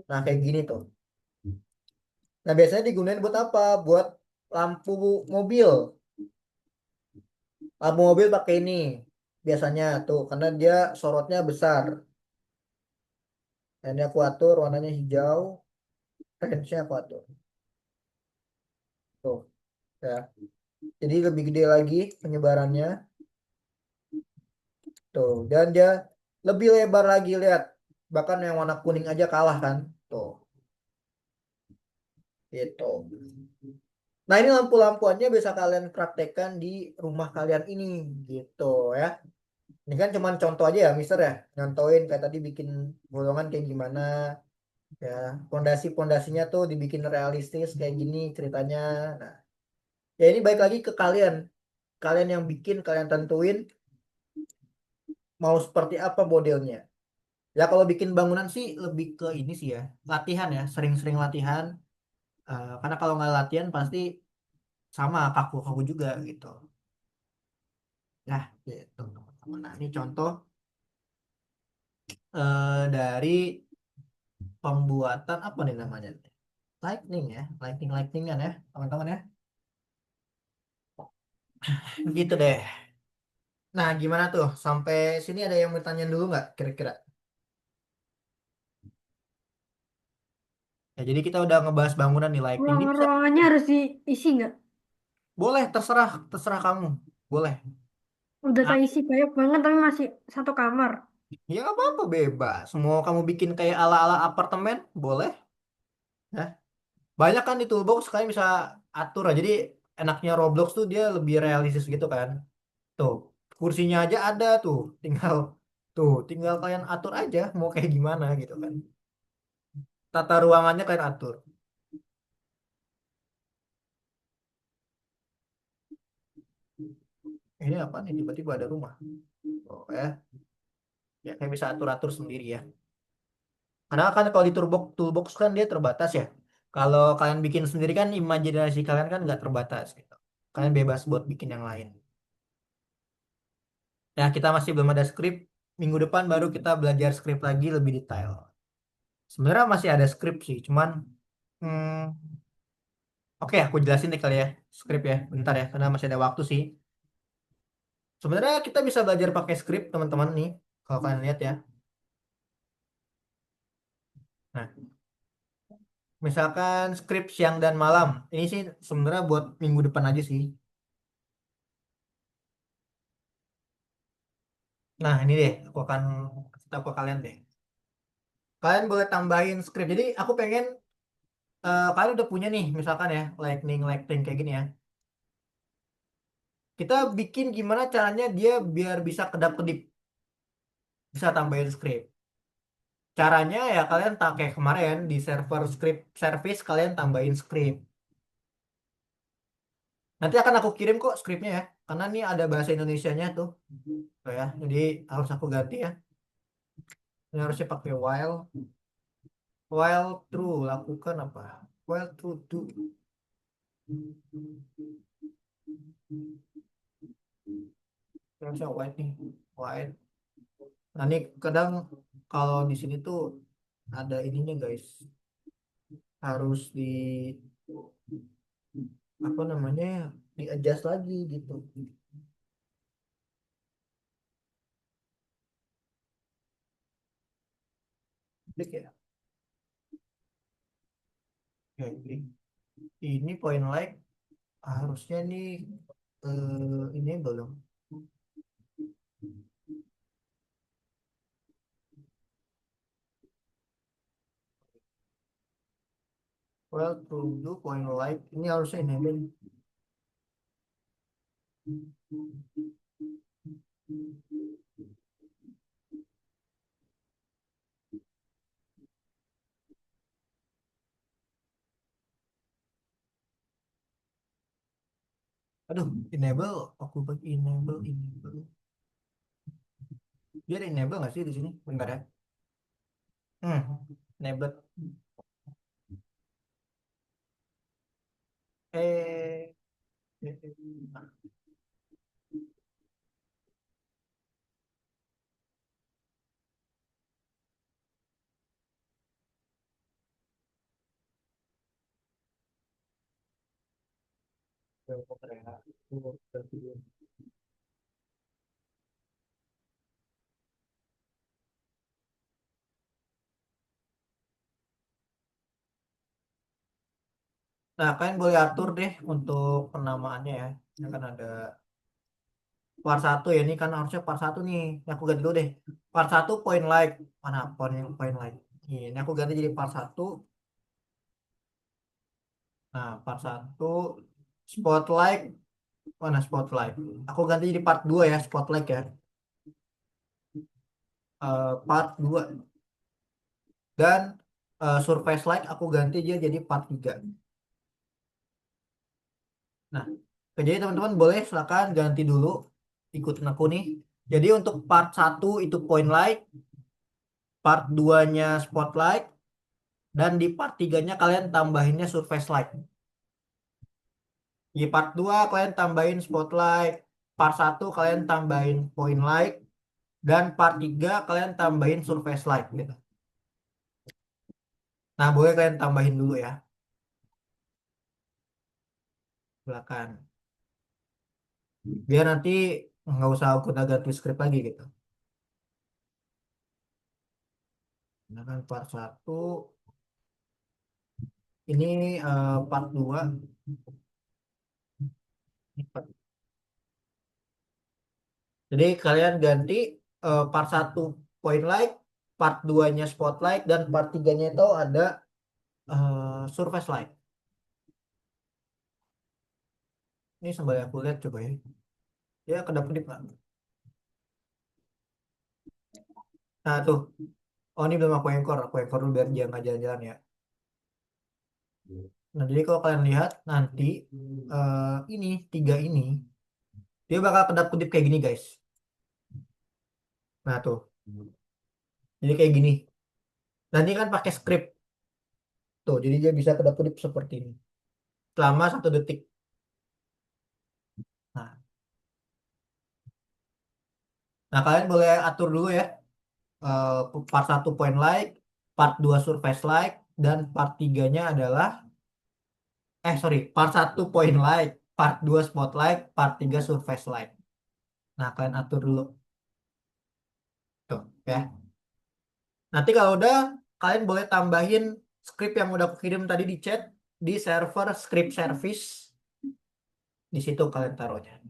Nah, kayak gini tuh. Nah, biasanya digunain buat apa? Buat lampu mobil. Lampu mobil pakai ini. Biasanya tuh, karena dia sorotnya besar. Nah, ini aku atur warnanya hijau. Range-nya aku atur. Tuh, ya. Jadi lebih gede lagi penyebarannya. Tuh, dan dia lebih lebar lagi, lihat. Bahkan yang warna kuning aja kalah kan. Tuh, gitu. Nah, ini lampu-lampuannya bisa kalian praktekkan di rumah kalian ini, gitu ya. Ini kan cuman contoh aja ya, Mister ya. Nyontoin kayak tadi bikin bolongan kayak gimana ya. Pondasi-pondasinya tuh dibikin realistis kayak gini ceritanya. Nah, ya ini baik lagi ke kalian. Kalian yang bikin, kalian tentuin mau seperti apa modelnya. Ya kalau bikin bangunan sih lebih ke ini sih ya, latihan ya, sering-sering latihan. Karena kalau nggak latihan pasti sama kaku-kaku juga gitu. Nah, gitu teman-teman. Nah, ini contoh dari pembuatan apa nih namanya? Lightning ya, lightningan ya, teman-teman ya. Gitu deh. Nah, gimana tuh? Sampai sini ada yang mau tanya dulu nggak kira-kira? Ya, jadi kita udah ngebahas bangunan nih lightning. Ini bisa, Ruangan-ruangannya harus diisi nggak? boleh terserah, terserah kamu. Boleh. Udah tak Nah, isi banyak banget tapi masih satu kamar. ya nggak apa-apa bebas. Mau kamu bikin kayak ala-ala apartemen, boleh. Ya. Banyak kan di toolbox kalian bisa atur aja. Jadi enaknya Roblox tuh dia lebih realistis gitu kan. Tuh, kursinya aja ada tuh. Tinggal kalian atur aja mau kayak gimana gitu kan. Tata ruangannya kalian atur. Ini apa nih tiba-tiba ada rumah. Oh ya, ya kayak bisa atur-atur sendiri ya. Karena kan kalau di toolbox kan dia terbatas ya. Kalau kalian bikin sendiri kan imajinasi kalian kan nggak terbatas gitu. Kalian bebas buat bikin yang lain. Ya kita masih belum ada skrip. Minggu depan baru kita belajar skrip lagi lebih detail. Sebenarnya masih ada skrip sih, cuman hmm, oke aku jelasin deh kali ya skrip ya. Bentar ya, karena masih ada waktu sih. Sebenarnya kita bisa belajar pakai skrip teman-teman nih, kalau kalian lihat ya. Nah, misalkan skrip siang dan malam. Ini sih sebenarnya buat minggu depan aja sih. Nah, ini deh, aku akan kasih tahu ke kalian deh. Kalian boleh tambahin skrip. Jadi aku pengen kalian udah punya nih, misalkan ya, lightning kayak gini ya. Kita bikin gimana caranya dia biar bisa kedap-kedip, bisa tambahin skrip. Caranya ya kalian tak kayak kemarin di server script service kalian tambahin skrip. Nanti akan aku kirim kok skripnya ya. Karena ini ada bahasa Indonesianya tuh. Tuh ya. Jadi harus aku ganti ya. Ini harusnya pakai while true lakukan apa? While true do. Harusnya white nih. White. Nah ini kadang kalau di sini tuh ada ininya guys. Harus di apa namanya di adjust lagi gitu. Klik ya. Oke, klik. Ini point like harusnya nih ini belum. Well, to do point like ini harusnya enable. Aduh, enable. Aku buat enable. Dia ada enable nggak sih di sini? Bentar ya. Enable. Eh, nah, bentar ya. Nah, kalian boleh atur deh untuk penamaannya ya. Ini kan ada part satu ya. Ini kan harusnya part satu nih. Ini aku ganti dulu deh. Part satu point like. Mana point like? Ini aku ganti jadi part satu. Nah, part satu spotlight. Mana spotlight? Aku ganti jadi part 2 ya, spotlight ya. Part 2 dan surface light aku ganti dia jadi part 3. Nah, oke, jadi teman-teman boleh silakan ganti dulu ikutin aku nih. Jadi untuk part satu itu point light, part 2-nya spotlight dan di part 3-nya kalian tambahinnya surface light. Di part 2 kalian tambahin spotlight, part satu kalian tambahin point light dan part 3 kalian tambahin surface light gitu. Nah, boleh kalian tambahin dulu ya, silakan. Biar nanti nggak usah aku ganti script lagi gitu. Nah, kan part satu ini part 2. Jadi kalian ganti part satu point light, part 2-nya spotlight, dan part 3-nya itu ada surface light. Ini sembari aku lihat coba ya. Ya, kedap-kedip nggak? Nah, tuh. Oh, ini belum aku encore. Aku encore dulu biar dia nggak jalan-jalan ya. Nah, jadi kalau kalian lihat nanti ini, tiga ini, dia bakal kedap-kedip kayak gini, guys. Nah, tuh. Jadi kayak gini. Nanti kan pakai script. Tuh, jadi dia bisa kedap-kedip seperti ini. Selama 1 detik. Nah, nah kalian boleh atur dulu ya. eh, Part satu point light, part 2 surface light, dan part tiganya adalah sorry, part satu point light, part 2 spotlight, part 3 surface light. Nah, kalian atur dulu tuh ya. Nanti kalau udah, kalian boleh tambahin script yang udah aku kirim tadi di chat di server script service. Di situ kalian taruhnya.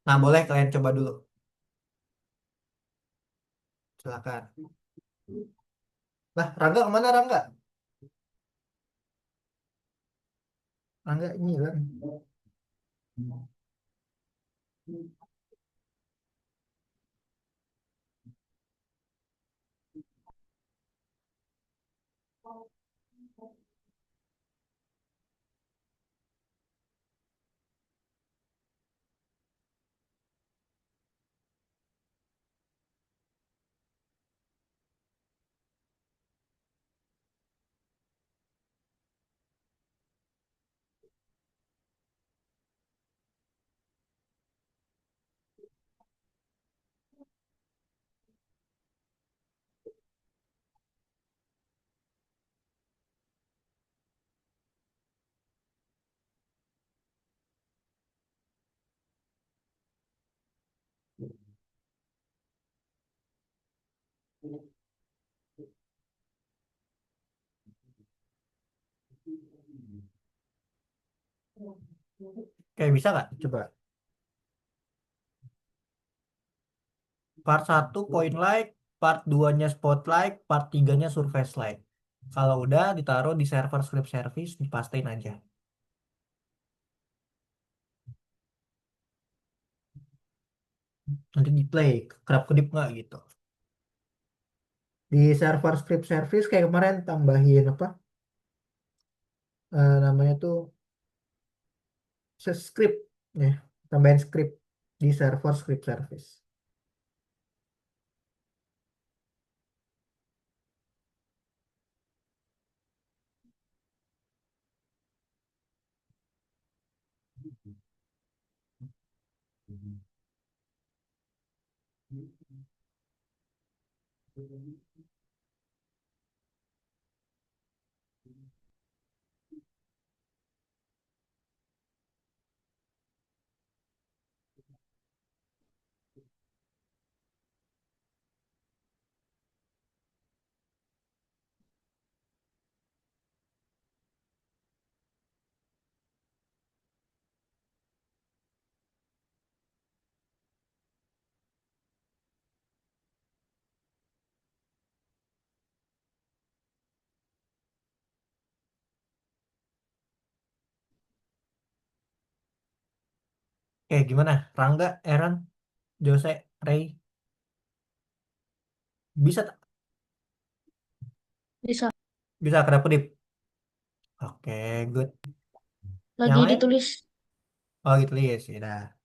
Nah, boleh kalian coba dulu. Silakan. Lah, Rangga kemana Rangga? Rangga ini kan. Kayak bisa nggak? Coba. Part satu point light, part 2-nya spotlight, part 3-nya surface light. Kalau udah ditaruh di server script service, dipastiin aja. Nanti di play, kerap kedip nggak gitu. Di server script service kayak kemarin tambahin apa? Namanya tuh script ya, tambahin script di server script service. Gimana? Rangga, Aaron, Jose, Ray, bisa tak? Bisa. Bisa kerap kedip. Oke, good. Yang Lagi lain? ditulis. Oh gitu yes, ya dah.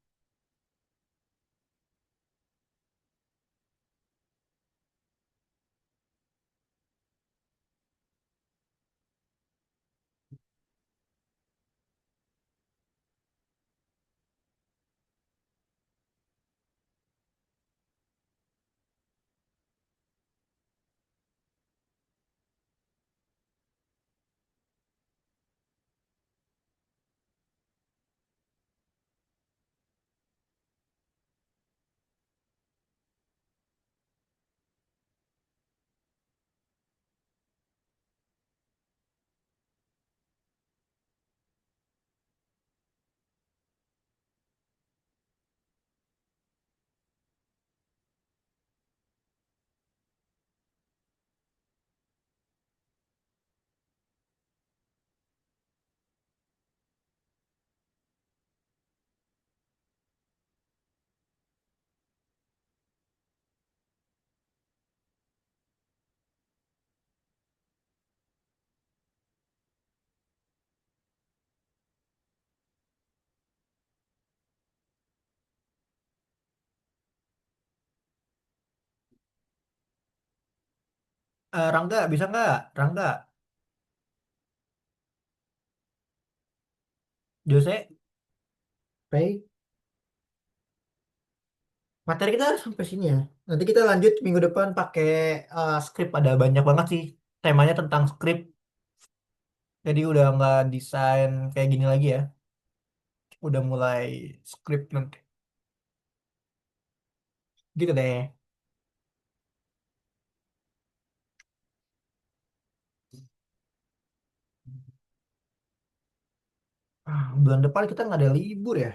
Rangga, bisa nggak? Rangga, Jose, Ray. Materi kita sampai sini ya. Nanti kita lanjut minggu depan pakai skrip. Ada banyak banget sih. Temanya tentang skrip. Jadi udah nggak desain kayak gini lagi ya. Udah mulai skrip nanti. Gitu deh. Bulan depan kita nggak ada libur ya.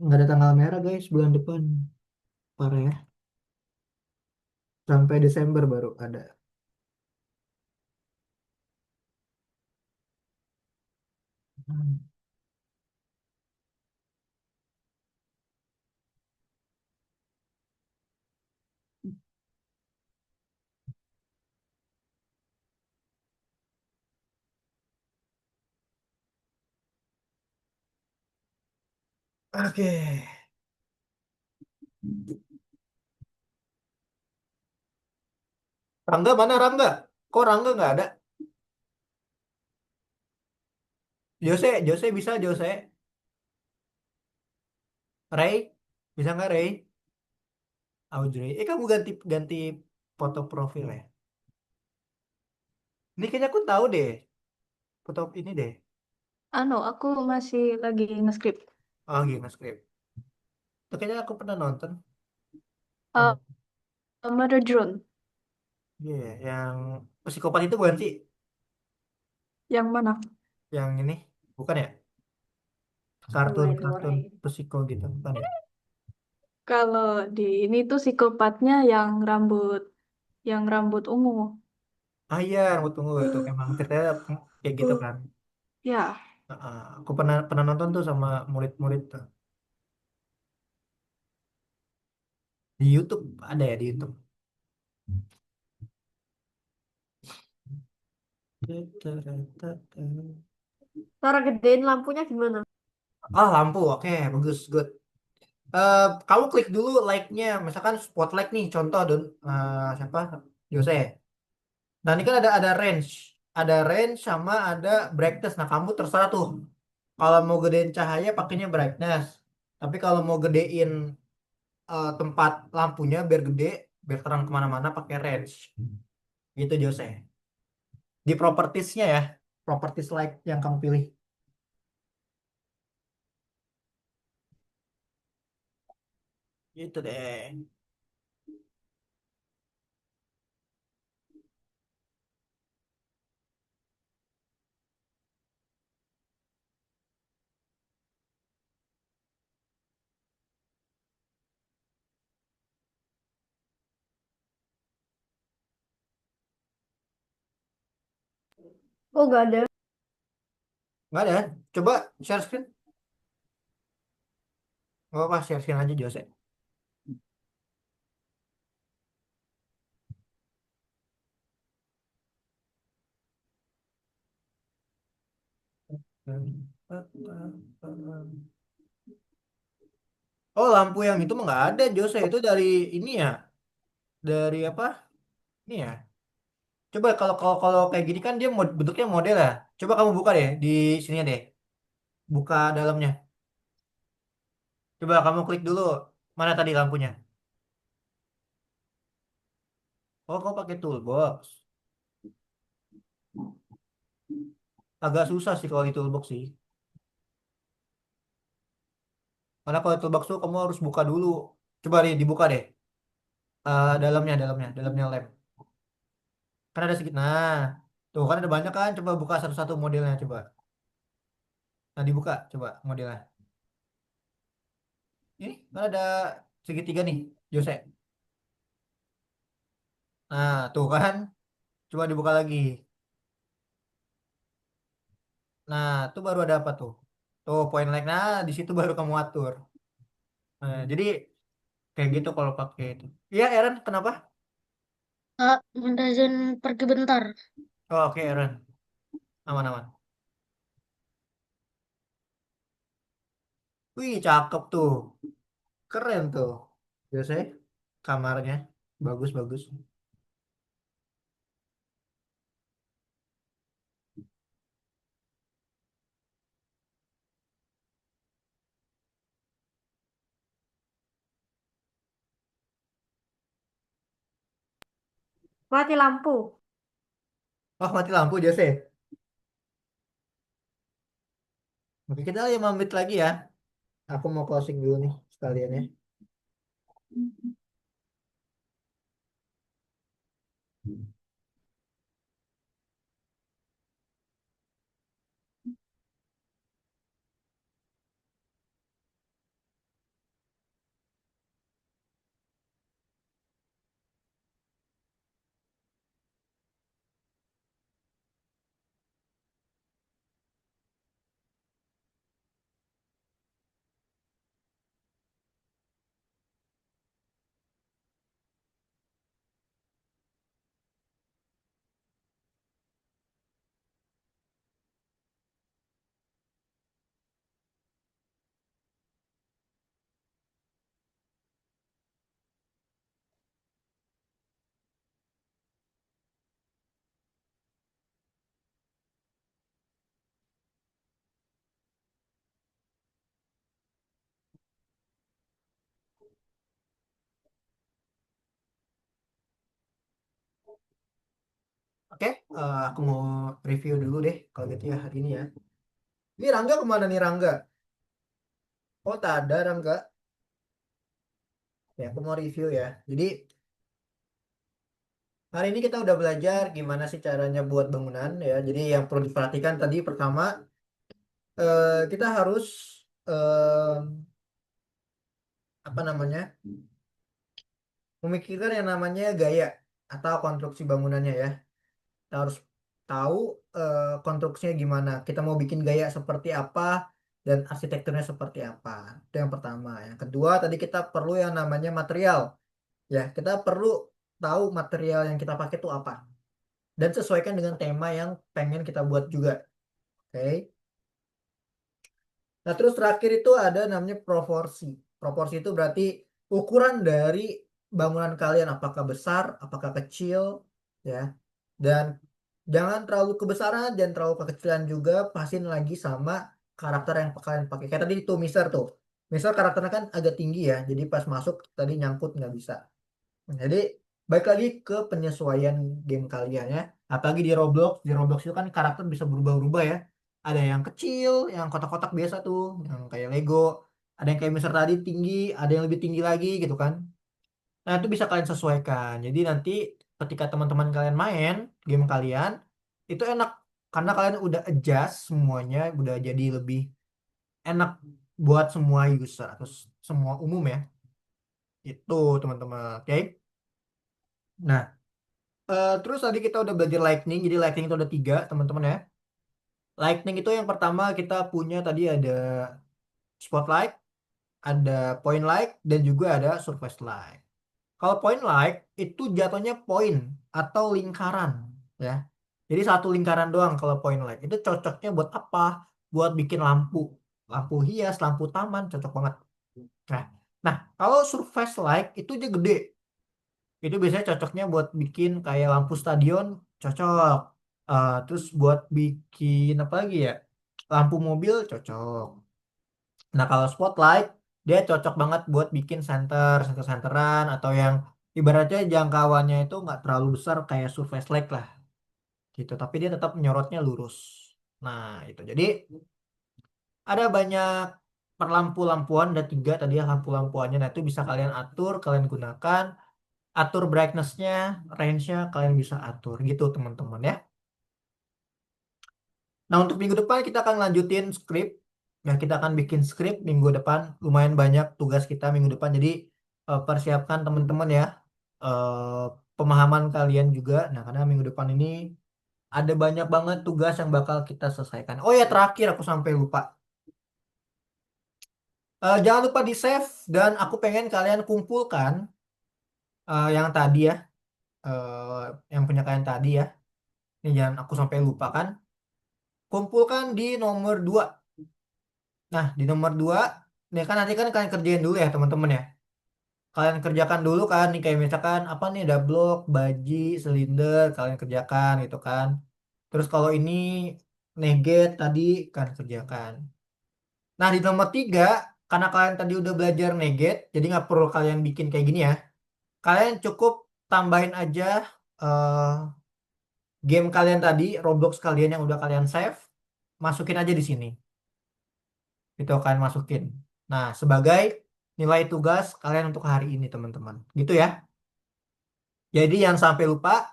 Nggak ada tanggal merah guys bulan depan. Parah ya. Sampai Desember baru ada. Hmm. Oke. Rangga mana Rangga? Kok Rangga nggak ada? Jose, Jose bisa Jose. Ray, bisa nggak Ray? Audrey. Kamu ganti ganti foto profil ya? Ini kayaknya aku tahu deh. Foto ini deh. Aku masih lagi nge-script. Oh, gini skrip. Itu kayaknya aku pernah nonton. Uh, Ada. Murder Drone. Iya, yang psikopat itu bukan sih? Yang mana? Yang ini, bukan ya? Kartun-kartun psiko gitu, bukan ya? Kalau di ini tuh psikopatnya yang rambut ungu. Ah iya, rambut tunggu itu emang ceritanya kayak gitu kan. Ya, Aku pernah pernah nonton tuh sama murid-murid tuh. Di YouTube ada ya di YouTube. Cara gedein lampunya gimana? Ah lampu, oke bagus, good. Eh, Kamu klik dulu like-nya, misalkan spotlight nih, contoh Don, siapa? Jose. Nah ini kan ada range sama ada brightness. Nah kamu terserah tuh. Kalau mau gedein cahaya pakainya brightness. Tapi kalau mau gedein tempat lampunya biar gede, biar terang kemana-mana pakai range. Gitu Jose. Di propertiesnya ya, properties light yang kamu pilih. Gitu deh. Oh, gak ada. Nggak ada? Coba share screen. Nggak apa-apa, share screen aja Jose. Oh, lampu yang itu mah nggak ada, Jose. Itu dari ini ya. Dari apa? Ini ya. Coba kalau kalau kalau kayak gini kan dia bentuknya model ya. Coba kamu buka deh di sini deh. Buka dalamnya. Coba kamu klik dulu. Mana tadi lampunya? Oh, kamu pakai toolbox. Agak susah sih kalau di toolbox sih. Karena kalau di toolbox tuh kamu harus buka dulu. Coba deh dibuka deh. Dalamnya lem. Kan ada sedikit. Nah, tuh kan ada banyak kan. Coba buka satu-satu modelnya coba. Nah, dibuka coba modelnya. Ini kan ada segitiga nih, Jose. Nah, tuh kan. Coba dibuka lagi. Nah, itu baru ada apa tuh? Tuh, point like. Nah, di situ baru kamu atur. Nah, jadi kayak gitu kalau pakai itu. Iya, Aaron, kenapa? Kak, minta izin pergi bentar. Oh, oke, Aaron. Aman-aman. Wih, cakep tuh. Keren tuh. Biasanya kamarnya. Bagus, bagus. Mati lampu. Oh, mati lampu Jose. Oke, kita 5 menit lagi ya. Aku mau closing dulu nih sekalian ya. Oke, aku mau review dulu deh kalau gitu ya hari ini ya. Ini Rangga kemana nih Rangga? Oh, tak ada Rangga. Ya, aku mau review ya. Jadi hari ini kita udah belajar gimana sih caranya buat bangunan ya. Jadi yang perlu diperhatikan tadi pertama kita harus eh, apa namanya memikirkan yang namanya gaya atau konstruksi bangunannya ya. Kita harus tahu konstruksinya gimana. Kita mau bikin gaya seperti apa dan arsitekturnya seperti apa. Itu yang pertama. Yang kedua tadi kita perlu yang namanya material. Ya, kita perlu tahu material yang kita pakai itu apa dan sesuaikan dengan tema yang pengen kita buat juga. Oke. Nah, terus terakhir itu ada namanya proporsi. Proporsi itu berarti ukuran dari bangunan kalian apakah besar, apakah kecil, ya. Dan jangan terlalu kebesaran, jangan terlalu kekecilan juga, pasin lagi sama karakter yang kalian pakai. Kayak tadi itu Mister tuh. Mister karakternya kan agak tinggi ya, jadi pas masuk tadi nyangkut nggak bisa. Jadi baik lagi ke penyesuaian game kalian ya. Apalagi di Roblox, itu kan karakter bisa berubah-ubah ya. Ada yang kecil, yang kotak-kotak biasa tuh, yang kayak Lego. Ada yang kayak Mister tadi tinggi, ada yang lebih tinggi lagi gitu kan. Nah, itu bisa kalian sesuaikan. Jadi nanti ketika teman-teman kalian main game kalian, itu enak karena kalian udah adjust semuanya, udah jadi lebih enak buat semua user atau semua umum ya. Itu teman-teman. Oke. Nah, terus tadi kita udah belajar lightning, jadi lightning itu ada 3 teman-teman ya. Lightning itu yang pertama kita punya tadi ada spotlight, ada point light, dan juga ada surface light. Kalau point light itu jatuhnya point atau lingkaran ya. Jadi satu lingkaran doang kalau point light. Itu cocoknya buat apa? Buat bikin lampu, lampu hias, lampu taman, cocok banget. Nah, nah kalau surface light itu dia gede. Itu biasanya cocoknya buat bikin kayak lampu stadion, cocok. Terus buat bikin apa lagi ya? Lampu mobil cocok. Nah, kalau spotlight dia cocok banget buat bikin center-centeran atau yang ibaratnya jangkauannya itu nggak terlalu besar kayak surface light lah gitu. Tapi dia tetap menyorotnya lurus. Nah, itu. Jadi ada banyak perlampu-lampuan, ada 3 tadi ya lampu-lampuannya. Nah, itu bisa kalian atur, kalian gunakan. Atur brightness-nya, range-nya kalian bisa atur gitu teman-teman ya. Nah, untuk minggu depan kita akan lanjutin skrip. Ya, kita akan bikin skrip minggu depan. Lumayan banyak tugas kita minggu depan. Jadi persiapkan teman-teman ya. eh, Pemahaman kalian juga. Nah, karena minggu depan ini ada banyak banget tugas yang bakal kita selesaikan. Oh ya, terakhir aku sampai lupa. Jangan lupa di save dan aku pengen kalian kumpulkan yang tadi ya. eh, yang punya kalian tadi ya. Ini jangan aku sampai lupa kan. Kumpulkan di nomor 2. Nah, di nomor 2, nih kan nanti kan kalian kerjain dulu ya teman-teman ya. kalian kerjakan dulu kan nih kayak misalkan apa nih ada blok, baji, silinder kalian kerjakan gitu kan. Terus kalau ini negate tadi kan kerjakan. Nah di nomor 3 karena kalian tadi udah belajar negate jadi nggak perlu kalian bikin kayak gini ya. Kalian cukup tambahin aja eh, game kalian tadi, Roblox kalian yang udah kalian save, masukin aja di sini. Itu kalian masukin. Nah sebagai nilai tugas kalian untuk hari ini teman-teman. Gitu ya. Jadi jangan sampai lupa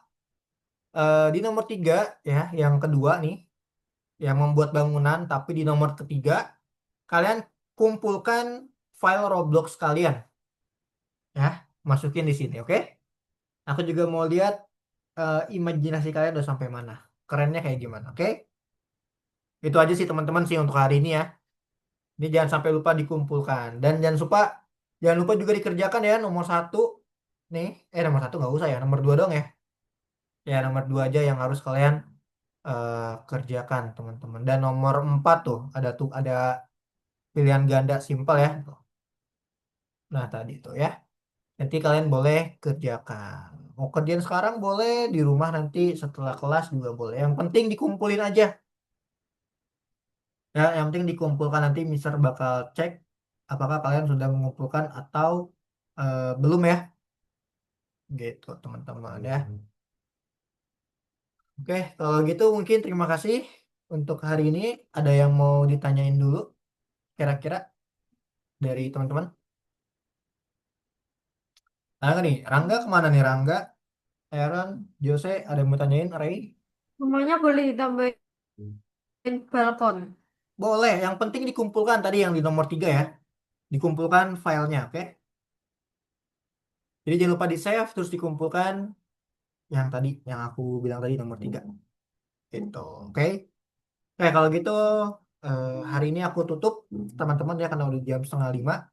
di nomor 3 ya, yang kedua nih, yang membuat bangunan, tapi di nomor ketiga kalian kumpulkan file Roblox kalian ya, masukin di sini, oke? Aku juga mau lihat imajinasi kalian udah sampai mana, kerennya kayak gimana, oke? Itu aja sih teman-teman sih untuk hari ini ya. Ini jangan sampai lupa dikumpulkan dan jangan lupa juga dikerjakan ya nomor satu nih, nomor satu nggak usah ya, nomor dua dong ya. Ya nomor dua aja yang harus kalian eh, kerjakan teman-teman. Dan nomor 4 tuh ada pilihan ganda simpel ya. Nah tadi tuh ya. Nanti kalian boleh kerjakan. Mau kerjaan sekarang boleh, di rumah nanti setelah kelas juga boleh. Yang penting dikumpulin aja. Ya, yang penting dikumpulkan nanti Mister bakal cek apakah kalian sudah mengumpulkan atau belum ya. Gitu teman-teman ya. Oke, kalau gitu mungkin terima kasih untuk hari ini. Ada yang mau ditanyain dulu kira-kira dari teman-teman? Nah, nih, Rangga kemana nih Rangga? Aaron, Jose, ada yang mau tanyain? Ray? Semuanya boleh ditambahin balkon. Boleh, yang penting dikumpulkan tadi yang di nomor 3 ya. Dikumpulkan filenya, oke? Jadi jangan lupa di save, terus dikumpulkan yang tadi, yang aku bilang tadi nomor 3. Gitu, oke? Oke, kalau gitu hari ini aku tutup teman-teman ya karena udah jam setengah 5.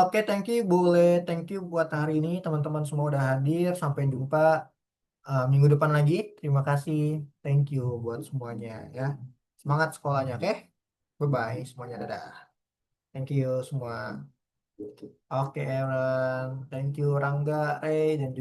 Oke, thank you, boleh. Thank you buat hari ini teman-teman semua udah hadir. Sampai jumpa minggu depan lagi. Terima kasih. Thank you buat semuanya ya. Semangat sekolahnya, oke? Bye-bye semuanya. Dadah. Thank you semua. Oke, Aaron. Thank you Rangga, Ray, dan juga